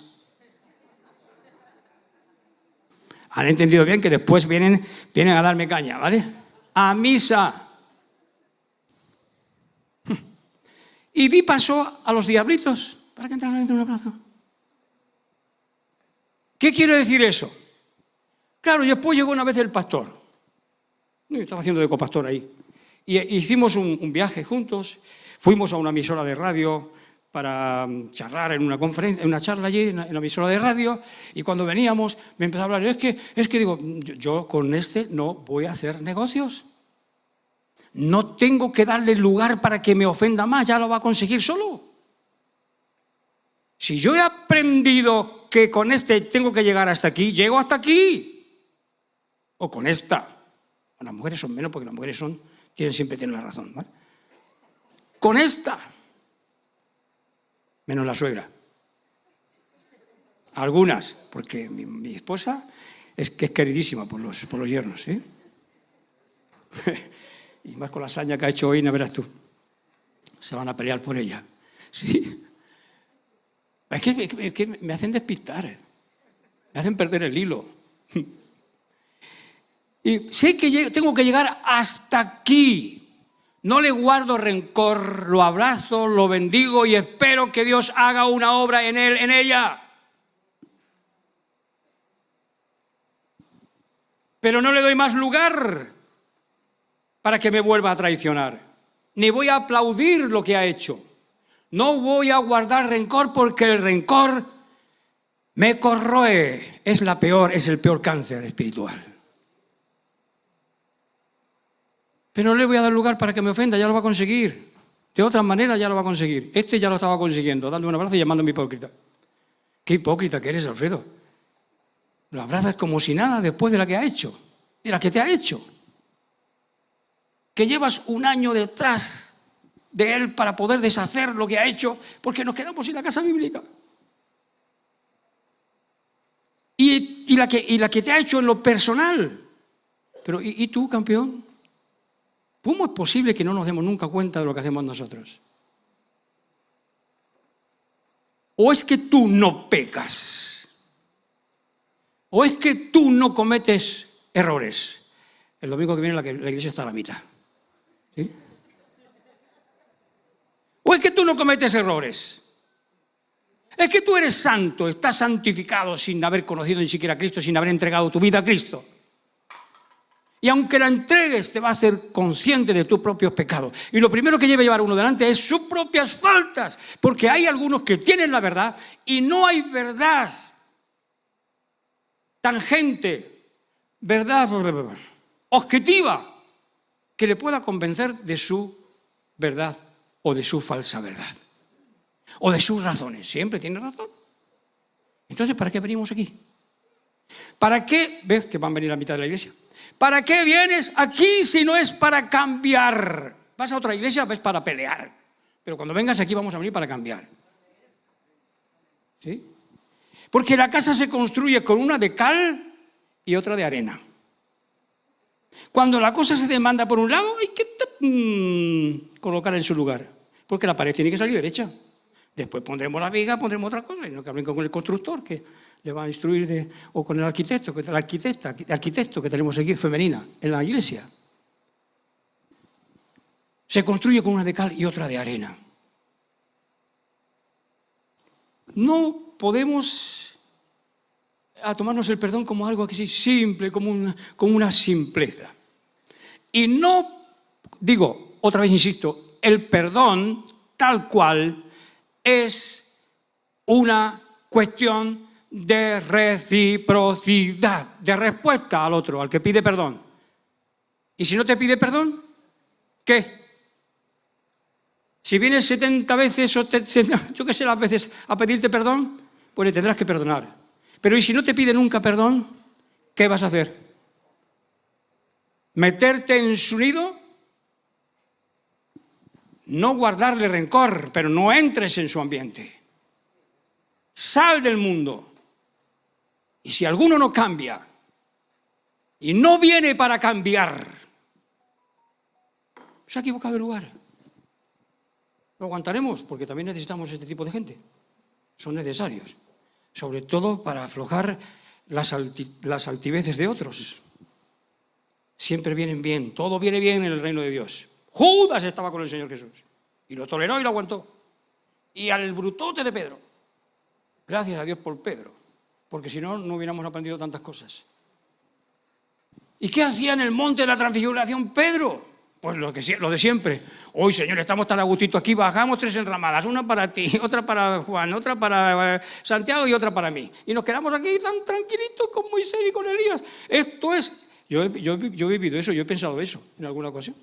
Han entendido bien que después vienen a darme caña, ¿vale? A misa. Y di paso a los diablitos para que entraran dentro de un abrazo. ¿Qué quiere decir eso? Claro, y después llegó una vez el pastor. Estaba haciendo de copastor ahí. Y hicimos un viaje juntos. Fuimos a una emisora de radio para charlar en una conferencia, en una charla allí, en la emisora de radio. Y cuando veníamos, me empezó a hablar. Es que digo, yo con este no voy a hacer negocios. No tengo que darle lugar para que me ofenda más. Ya lo va a conseguir solo. Si yo he aprendido que con este tengo que llegar hasta aquí, llego hasta aquí. O con esta. Las mujeres son menos porque las mujeres siempre tienen la razón, ¿vale? Con esta. Menos la suegra. Algunas, porque mi esposa es queridísima por los yernos, ¿sí? Y más con la hazaña que ha hecho hoy, no verás tú. Se van a pelear por ella, ¿sí? Es que me hacen despistar, me hacen perder el hilo. Y sé que tengo que llegar hasta aquí. No le guardo rencor, lo abrazo, lo bendigo y espero que Dios haga una obra en él, en ella. Pero no le doy más lugar para que me vuelva a traicionar. Ni voy a aplaudir lo que ha hecho. No voy a guardar rencor porque el rencor me corroe. Es el peor cáncer espiritual. Pero no le voy a dar lugar para que me ofenda, ya lo va a conseguir. De otra manera ya lo va a conseguir. Este ya lo estaba consiguiendo, dándome un abrazo y llamándome hipócrita. Qué hipócrita que eres, Alfredo. Lo abrazas como si nada después de la que ha hecho, de la que te ha hecho. Que llevas un año detrás de él para poder deshacer lo que ha hecho, porque nos quedamos sin la casa bíblica. Y la que te ha hecho en lo personal. Pero ¿y tú, campeón? ¿Cómo es posible que no nos demos nunca cuenta de lo que hacemos nosotros? ¿O es que tú no pecas? ¿O es que tú no cometes errores? El domingo que viene la iglesia está a la mitad. ¿Sí? ¿O es que tú no cometes errores? Es que tú eres santo, estás santificado sin haber conocido ni siquiera a Cristo, sin haber entregado tu vida a Cristo. Y aunque la entregues, te va a hacer consciente de tus propios pecados. Y lo primero que debe llevar uno delante es sus propias faltas. Porque hay algunos que tienen la verdad y no hay verdad tangente, verdad objetiva, que le pueda convencer de su verdad o de su falsa verdad. O de sus razones. Siempre tiene razón. Entonces, ¿para qué venimos aquí? ¿Para qué? ¿Ves que van a venir a la mitad de la iglesia? ¿Para qué vienes aquí si no es para cambiar? Vas a otra iglesia, ves para pelear. Pero cuando vengas aquí vamos a venir para cambiar. ¿Sí? Porque la casa se construye con una de cal y otra de arena. Cuando la cosa se demanda por un lado, hay que colocar en su lugar. Porque la pared tiene que salir derecha. Después pondremos la viga, pondremos otra cosa. Y no que hablen con el constructor, que le va a instruir, o con el arquitecto, la arquitecto que tenemos aquí, femenina, en la iglesia. Se construye con una de cal y otra de arena. No podemos tomarnos el perdón como algo así simple, como una simpleza. Y no, digo, otra vez insisto, el perdón tal cual es una cuestión de reciprocidad, de respuesta al otro, al que pide perdón. ¿Y si no te pide perdón? ¿Qué? Si vienes 70 veces o yo qué sé las veces a pedirte perdón, pues le tendrás que perdonar. Pero ¿y si no te pide nunca perdón? ¿Qué vas a hacer? ¿Meterte en su nido? No guardarle rencor, pero no entres en su ambiente. Sal del mundo. Y si alguno no cambia y no viene para cambiar, se ha equivocado de lugar. Lo aguantaremos porque también necesitamos este tipo de gente. Son necesarios. Sobre todo para aflojar las altiveces de otros. Siempre vienen bien. Todo viene bien en el reino de Dios. Judas estaba con el Señor Jesús. Y lo toleró y lo aguantó. Y al brutote de Pedro. Gracias a Dios por Pedro. Porque si no, no hubiéramos aprendido tantas cosas. ¿Y qué hacía en el monte de la transfiguración Pedro? Pues lo de siempre. Hoy, Señor, estamos tan a gustito aquí, bajamos 3 enramadas, una para ti, otra para Juan, otra para Santiago y otra para mí. Y nos quedamos aquí tan tranquilitos con Moisés y con Elías. Esto es... Yo he vivido eso, yo he pensado eso en alguna ocasión.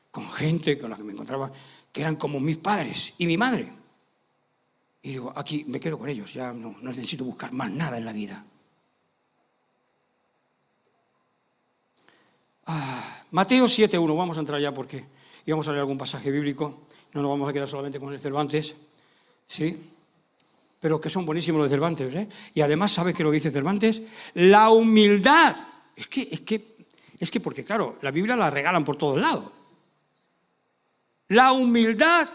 Con gente con la que me encontraba, que eran como mis padres y mi madre. Y digo, aquí me quedo con ellos, ya no necesito buscar más nada en la vida. Mateo 7:1, vamos a entrar ya porque íbamos a leer algún pasaje bíblico, no nos vamos a quedar solamente con el Cervantes, ¿sí? Pero que son buenísimos los Cervantes, ¿eh? Y además, ¿sabes qué es lo que dice Cervantes? La humildad. Es que porque claro, la Biblia la regalan por todos lados. La humildad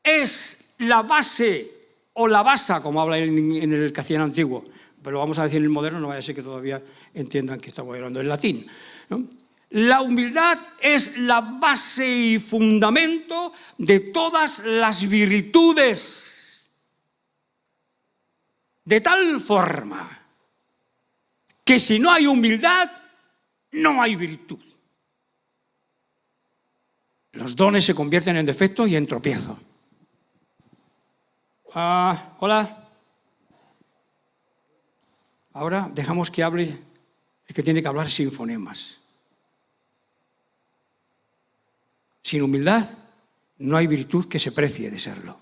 es la base o la basa, como habla en el castellano antiguo, pero vamos a decir en el moderno, no vaya a ser que todavía entiendan que estamos hablando en latín, ¿no? La humildad es la base y fundamento de todas las virtudes, de tal forma que si no hay humildad, no hay virtud. Los dones se convierten en defectos y en tropiezos. Hola. Ahora dejamos que hable el que tiene que hablar sin fonemas. Sin humildad no hay virtud que se precie de serlo,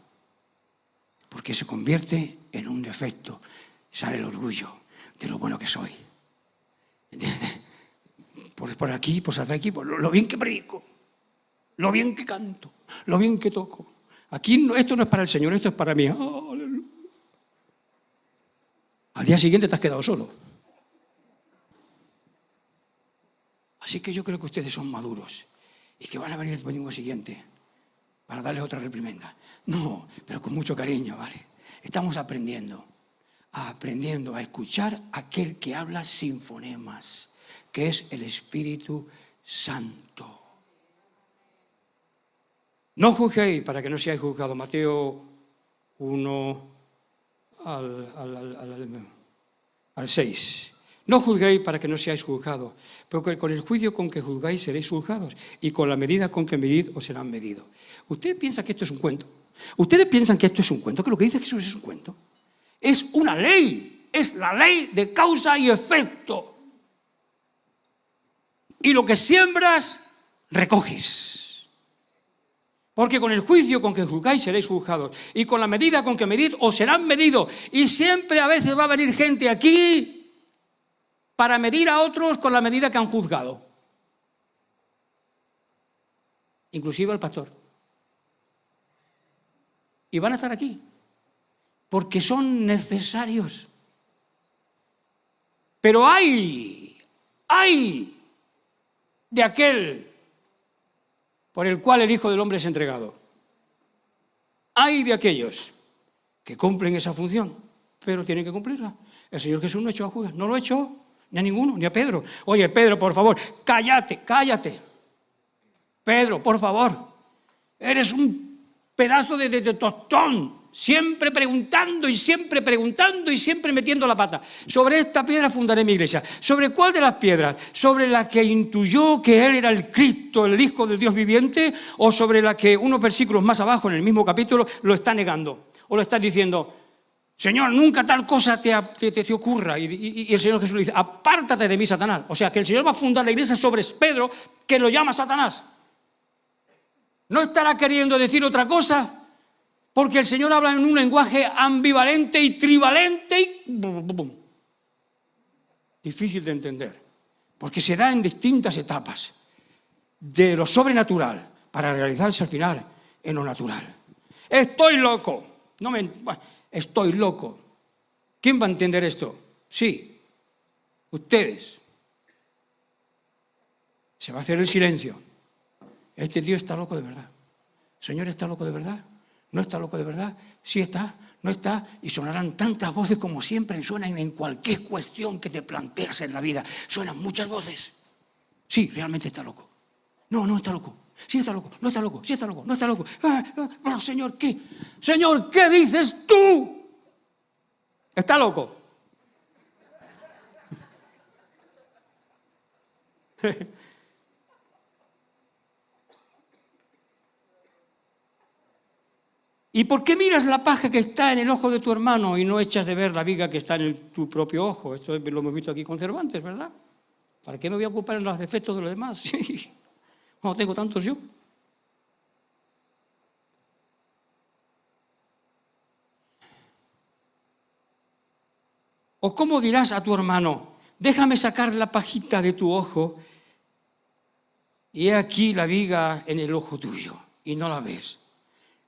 porque se convierte en un defecto. Sale el orgullo de lo bueno que soy. Por aquí, por aquí, por lo bien que predico, lo bien que canto, lo bien que toco. Aquí esto no es para el Señor, esto es para mí. Oh, aleluya. Al día siguiente te has quedado solo. Así que yo creo que ustedes son maduros y que van a venir el domingo siguiente para darles otra reprimenda. No, pero con mucho cariño, ¿vale? Estamos aprendiendo a escuchar a aquel que habla sin fonemas, que es el Espíritu Santo. No juzguéis para que no seáis juzgados. Mateo 1 al 6. No juzguéis para que no seáis juzgados, porque con el juicio con que juzgáis seréis juzgados, y con la medida con que medid os serán medidos. ¿Ustedes piensan que esto es un cuento? ¿Ustedes piensan que esto es un cuento? ¿Que lo que dice Jesús es un cuento? Es una ley, es la ley de causa y efecto. Y lo que siembras, recoges. Porque con el juicio con que juzgáis seréis juzgados, y con la medida con que medid os serán medidos. Y siempre a veces va a venir gente aquí para medir a otros con la medida que han juzgado. Inclusive al pastor. Y van a estar aquí, porque son necesarios. Pero hay de aquel por el cual el Hijo del Hombre es entregado. Hay de aquellos que cumplen esa función, pero tienen que cumplirla. El Señor Jesús no echó a Judas, no lo echó. Ni a ninguno, ni a Pedro. Oye, Pedro, por favor, cállate. Pedro, por favor, eres un pedazo de tostón, siempre preguntando y siempre metiendo la pata. Sobre esta piedra fundaré mi iglesia. ¿Sobre cuál de las piedras? ¿Sobre la que intuyó que él era el Cristo, el Hijo del Dios viviente? ¿O sobre la que unos versículos más abajo en el mismo capítulo lo está negando? ¿O lo está diciendo: Señor, nunca tal cosa te ocurra? Y el Señor Jesús le dice: apártate de mí, Satanás. O sea, que el Señor va a fundar la iglesia sobre Pedro, que lo llama Satanás. ¿No estará queriendo decir otra cosa? Porque el Señor habla en un lenguaje ambivalente y trivalente y difícil de entender, porque se da en distintas etapas de lo sobrenatural para realizarse al final en lo natural. Estoy loco. Estoy loco. ¿Quién va a entender esto? Sí, ustedes. Se va a hacer el silencio. Este tío está loco de verdad. Señor, ¿está loco de verdad? ¿No está loco de verdad? Sí está, no está. Y sonarán tantas voces como siempre suenan en cualquier cuestión que te planteas en la vida. Suenan muchas voces. Sí, realmente está loco. No, no está loco. Sí está loco, no está loco, sí está loco, no está loco. Señor, ¿qué? Señor, ¿qué dices tú? ¿Está loco? ¿Y por qué miras la paja que está en el ojo de tu hermano y no echas de ver la viga que está en tu propio ojo? Esto lo hemos visto aquí con Cervantes, ¿verdad? ¿Para qué me voy a ocupar en los defectos de los demás? No tengo tantos yo. ¿O cómo dirás a tu hermano: déjame sacar la pajita de tu ojo, y he aquí la viga en el ojo tuyo, y no la ves?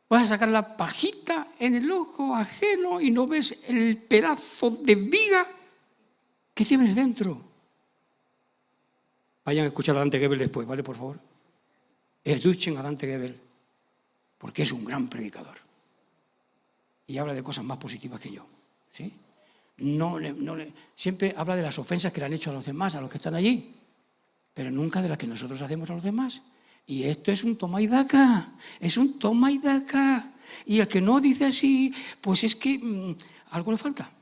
Vas a sacar la pajita en el ojo ajeno y no ves el pedazo de viga que tienes dentro. Vayan a escuchar a Dante Gebel después, ¿vale? Por favor. Escuchen a Dante Gebel, porque es un gran predicador y habla de cosas más positivas que yo, ¿sí? Siempre habla de las ofensas que le han hecho a los demás, a los que están allí, pero nunca de las que nosotros hacemos a los demás. Y esto es un toma y daca, es un toma y daca. Y el que no dice así, pues es que algo le falta.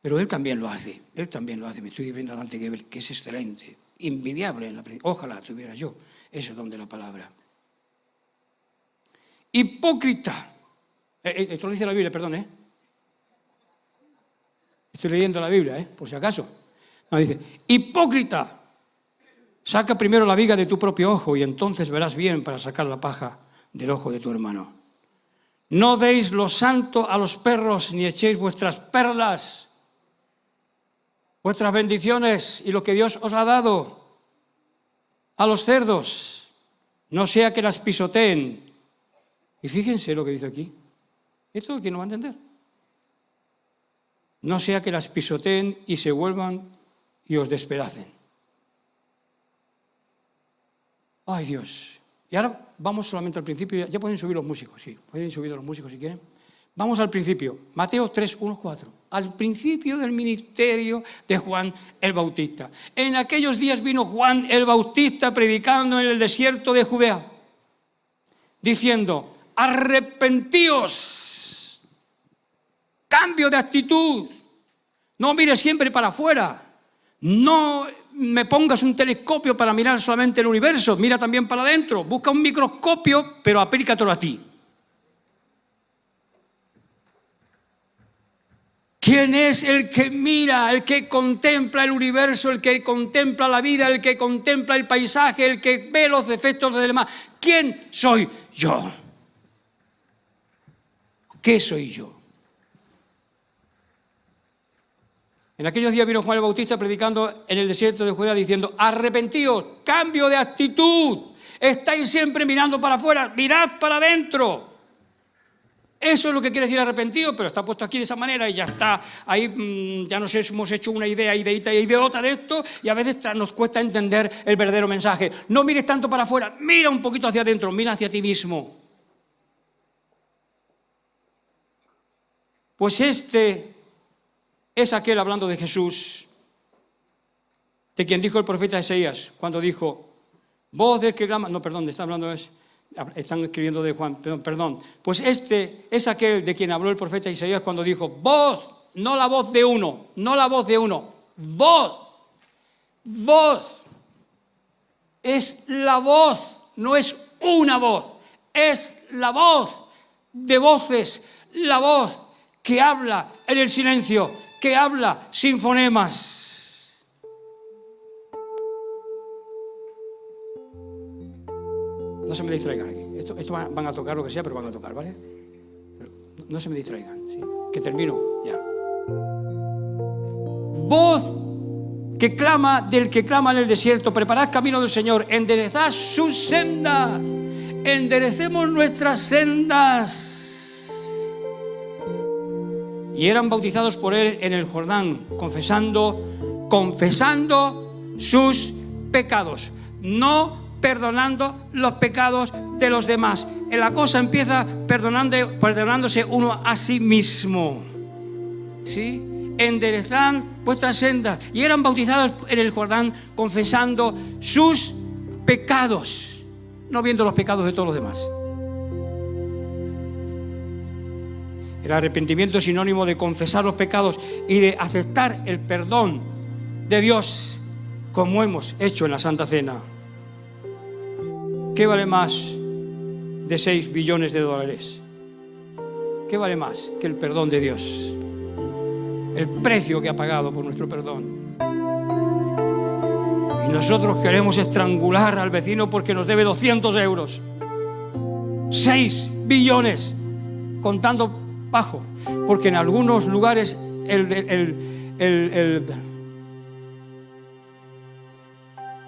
Pero él también lo hace, Me estoy viendo a Dante Gebel, que es excelente, envidiable en la predicación. Ojalá tuviera yo ese don de la palabra. Hipócrita. Esto lo dice la Biblia, perdón, Estoy leyendo la Biblia, por si acaso. No, dice: hipócrita, Saca primero la viga de tu propio ojo y entonces verás bien para sacar la paja del ojo de tu hermano. No deis lo santo a los perros, ni echéis vuestras perlas, vuestras bendiciones y lo que Dios os ha dado a los cerdos, no sea que las pisoteen. Y fíjense lo que dice aquí. ¿Esto quién lo va a entender? No sea que las pisoteen y se vuelvan y os despedacen. Ay, Dios. Y ahora vamos solamente al principio. Ya pueden subir los músicos, sí. Pueden subir los músicos si quieren. Vamos al principio. Mateo 3, 1, 4. Al principio del ministerio de Juan el Bautista. En aquellos días vino Juan el Bautista predicando en el desierto de Judea, diciendo: arrepentíos, cambio de actitud, no mires siempre para afuera, no me pongas un telescopio para mirar solamente el universo, mira también para adentro, busca un microscopio, pero aplícatelo a ti. ¿Quién es el que mira, el que contempla el universo, el que contempla la vida, el que contempla el paisaje, el que ve los defectos de los demás? ¿Quién soy yo? ¿Qué soy yo? En aquellos días vino Juan el Bautista predicando en el desierto de Judea diciendo: arrepentíos, cambio de actitud, estáis siempre mirando para afuera, mirad para adentro. Eso es lo que quiere decir arrepentido, pero está puesto aquí de esa manera y ya está. Ahí ya nos hemos hecho una ideita y ideota de esto y a veces nos cuesta entender el verdadero mensaje. No mires tanto para afuera, mira un poquito hacia adentro, mira hacia ti mismo. Pues este es aquel, hablando de Jesús, de quien dijo el profeta Isaías, cuando dijo: voz del que clama... No, perdón, está hablando están escribiendo de Juan, perdón. Pues este es aquel de quien habló el profeta Isaías cuando dijo: voz, no la voz de uno, no la voz de uno, voz, voz. Es la voz, no es una voz, es la voz de voces, la voz que habla en el silencio, que habla sin fonemas. No se me distraigan aquí. Esto van a tocar lo que sea, pero van a tocar, ¿vale? Pero no se me distraigan, ¿sí? Que termino ya. Voz que clama del que clama en el desierto: preparad camino del Señor, enderezad sus sendas, enderecemos nuestras sendas. Y eran bautizados por él en el Jordán, confesando sus pecados, no perdonando los pecados de los demás. La cosa empieza perdonándose uno a sí mismo. ¿Sí? Enderezad vuestras sendas. Y eran bautizados en el Jordán confesando sus pecados, no viendo los pecados de todos los demás. El arrepentimiento es sinónimo de confesar los pecados y de aceptar el perdón de Dios, como hemos hecho en la Santa Cena. ¿Qué vale más de 6 billones de dólares? ¿Qué vale más que el perdón de Dios? El precio que ha pagado por nuestro perdón. Y nosotros queremos estrangular al vecino porque nos debe 200 euros. 6 billones, contando bajo, porque en algunos lugares no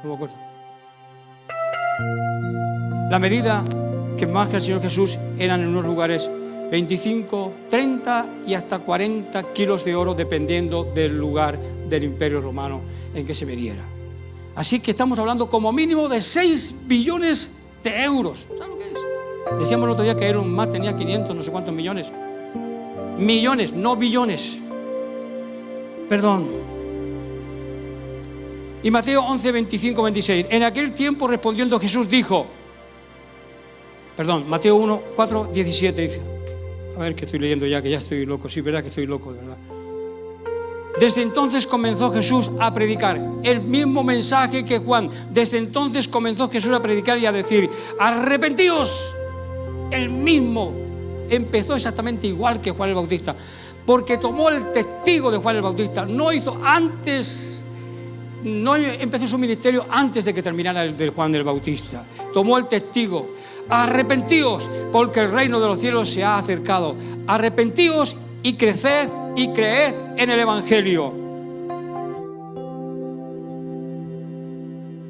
me acuerdo. La medida que marca el Señor Jesús eran en unos lugares 25, 30 y hasta 40 kilos de oro, dependiendo del lugar del Imperio Romano en que se mediera. Así que estamos hablando como mínimo de 6 billones de euros. ¿Sabes lo que es? Decíamos el otro día que Elon Musk tenía 500, no sé cuántos millones. Millones, no billones. Perdón. Y Mateo 11, 25, 26. En aquel tiempo respondiendo Jesús dijo... Perdón, Mateo 1, 4, 17 dice... A ver, que estoy leyendo ya, que ya estoy loco. Sí, verdad que estoy loco, de verdad. Desde entonces comenzó Jesús a predicar el mismo mensaje que Juan. Desde entonces comenzó Jesús a predicar y a decir: arrepentíos. El mismo empezó exactamente igual que Juan el Bautista, porque tomó el testigo de Juan el Bautista. No hizo antes no empezó su ministerio antes de que terminara el de Juan el Bautista. Tomó el testigo. Arrepentíos, porque el reino de los cielos se ha acercado. Arrepentíos y creced y creed en el Evangelio.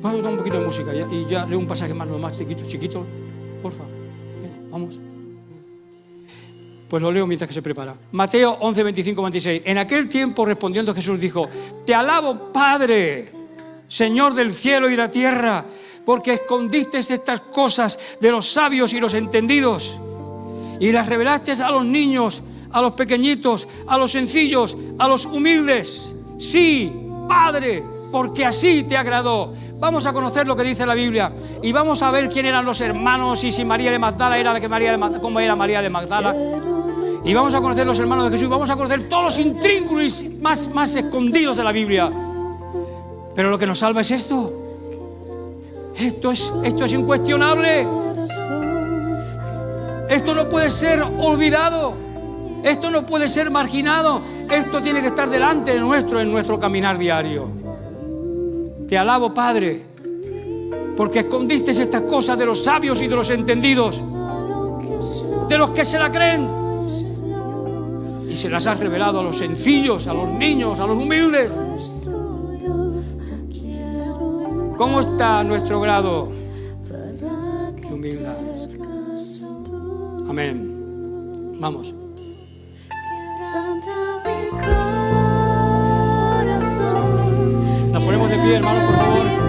Vamos a dar un poquito de música y ya leo un pasaje más chiquito, por favor. Vamos. Pues lo leo mientras que se prepara. Mateo 11, 25, 26. En aquel tiempo respondiendo Jesús dijo: Te alabo, Padre, Señor del cielo y de la tierra, porque escondiste estas cosas de los sabios y los entendidos y las revelaste a los niños, a los pequeñitos, a los sencillos, a los humildes. Sí, Padre, porque así te agradó. Vamos a conocer lo que dice la Biblia y vamos a ver quién eran los hermanos y si María de Magdala era la que cómo era María de Magdala. Y vamos a conocer los hermanos de Jesús, vamos a conocer todos los intrínculos más escondidos de la Biblia. Pero lo que nos salva es esto. Esto es incuestionable. Esto no puede ser olvidado. Esto no puede ser marginado. Esto tiene que estar delante de en nuestro caminar diario. Te alabo, Padre, porque escondiste estas cosas de los sabios y de los entendidos, de los que se la creen, y se las has revelado a los sencillos, a los niños, a los humildes. ¿Cómo está nuestro grado de humildad? Amén. Vamos. Nos ponemos de pie, hermanos, por favor.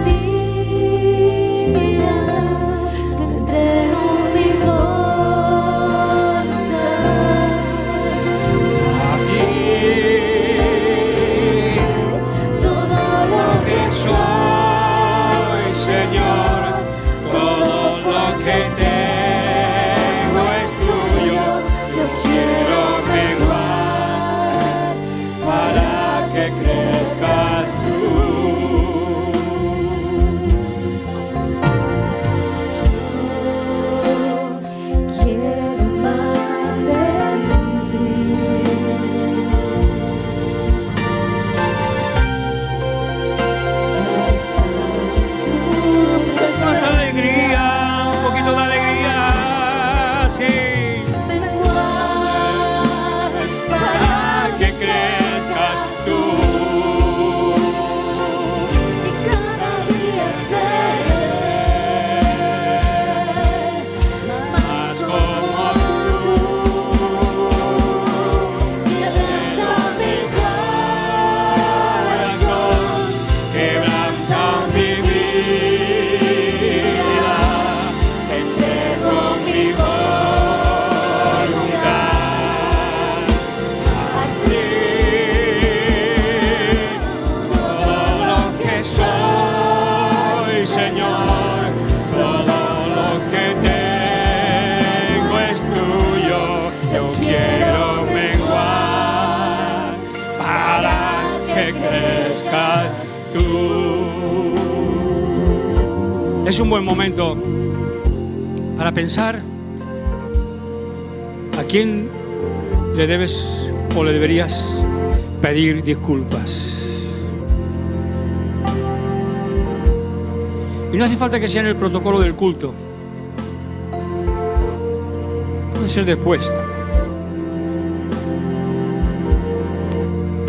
Es un buen momento para pensar a quién le debes o le deberías pedir disculpas. Y no hace falta que sea en el protocolo del culto. Puede ser después también.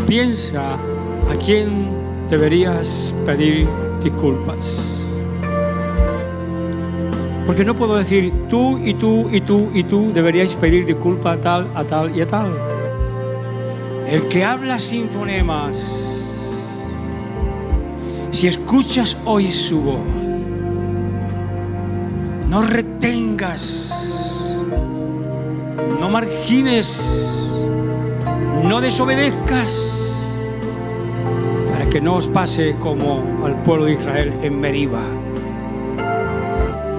Piensa a quién deberías pedir disculpas. Porque no puedo decir tú y tú y tú y tú deberíais pedir disculpas a tal y a tal. El que habla sin fonemas, si escuchas hoy su voz, no retengas, no margines, no desobedezcas, para que no os pase como al pueblo de Israel en Meriba,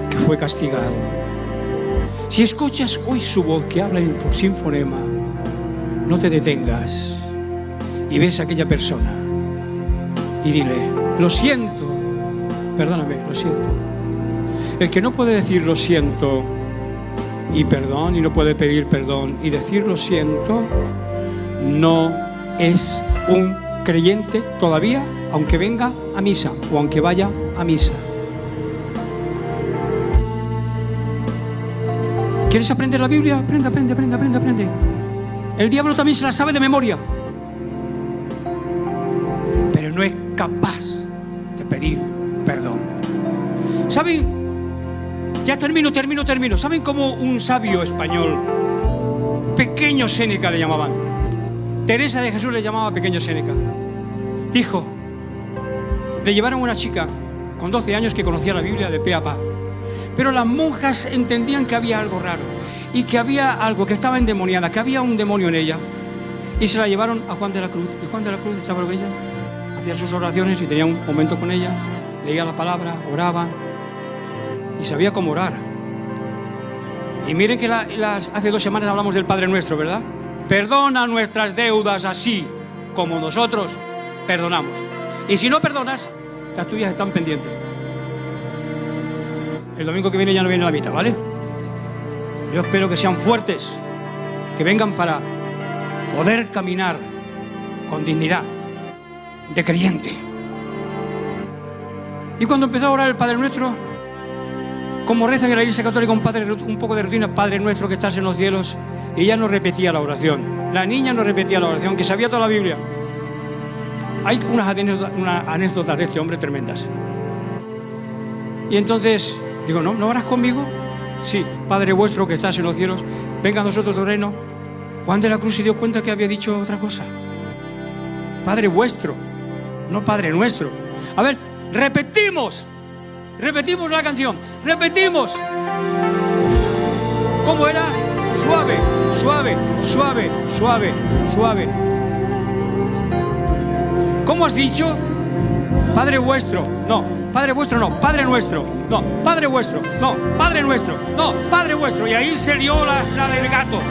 que fue castigado. Si escuchas hoy su voz que habla sin fonema, no te detengas y ves a aquella persona y dile: lo siento, perdóname, lo siento. El que no puede decir lo siento y perdón, y no puede pedir perdón y decir lo siento, no es un creyente todavía aunque venga a misa o aunque vaya a misa. ¿Quieres aprender la Biblia? Aprende. El diablo también se la sabe de memoria, pero no es capaz de pedir perdón. ¿Saben? Ya termino. ¿Saben cómo un sabio español, Pequeño Séneca le llamaban? Teresa de Jesús le llamaba Pequeño Séneca. Dijo, le llevaron una chica con 12 años que conocía la Biblia de pe a pa, pero las monjas entendían que había algo raro y que había algo que estaba endemoniada, que había un demonio en ella, y se la llevaron a Juan de la Cruz. Y Juan de la Cruz estaba con ella, hacía sus oraciones y tenía un momento con ella, leía la palabra, oraba y sabía cómo orar. Y miren que hace 2 semanas hablamos del Padre Nuestro, ¿verdad? Perdona nuestras deudas así como nosotros perdonamos. Y si no perdonas, las tuyas están pendientes. El domingo que viene ya no viene la mitad, ¿vale? Yo espero que sean fuertes, que vengan para poder caminar con dignidad de creyente. Y cuando empezó a orar el Padre Nuestro, como rezan en la Iglesia Católica un poco de rutina, Padre Nuestro que estás en los cielos, y ella no repetía la oración. La niña no repetía la oración, que sabía toda la Biblia. Hay unas anécdotas de este hombre tremendas. Y entonces digo, ¿no oras conmigo? Sí, Padre vuestro que estás en los cielos, venga a nosotros tu reino. Juan de la Cruz se dio cuenta que había dicho otra cosa. Padre vuestro, no Padre nuestro. A ver, repetimos la canción, repetimos. ¿Cómo era? Suave. ¿Cómo has dicho? Padre vuestro, no, Padre vuestro no, Padre nuestro, no, Padre vuestro, no, Padre nuestro, no, Padre vuestro. Y ahí se lió la del gato.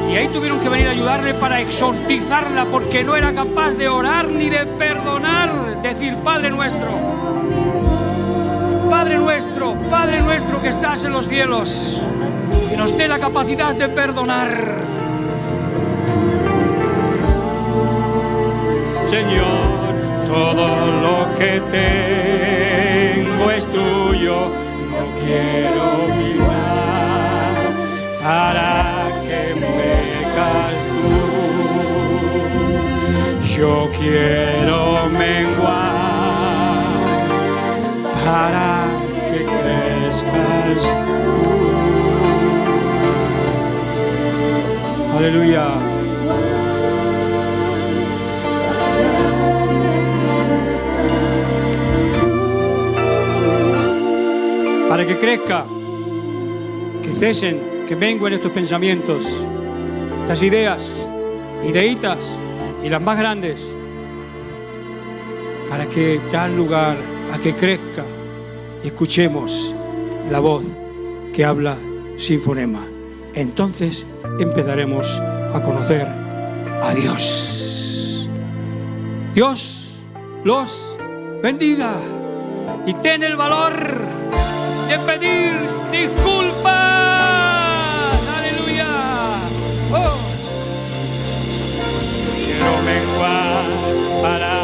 Y ahí tuvieron que venir a ayudarle para exorcizarla, porque no era capaz de orar ni de perdonar. Decir, Padre nuestro que estás en los cielos, que nos dé la capacidad de perdonar. Señor, todo lo que tengo es tuyo, no quiero mirar para que pecas tú. Yo quiero menguar para que crezcas tú. Aleluya. Para que crezca, que cesen, que menguen estos pensamientos, estas ideitas y las más grandes, para que tal lugar a que crezca y escuchemos la voz que habla sin fonema. Entonces empezaremos a conocer a Dios. Dios los bendiga y ten el valor de pedir disculpas. Aleluya. Oh. Quiero menguar para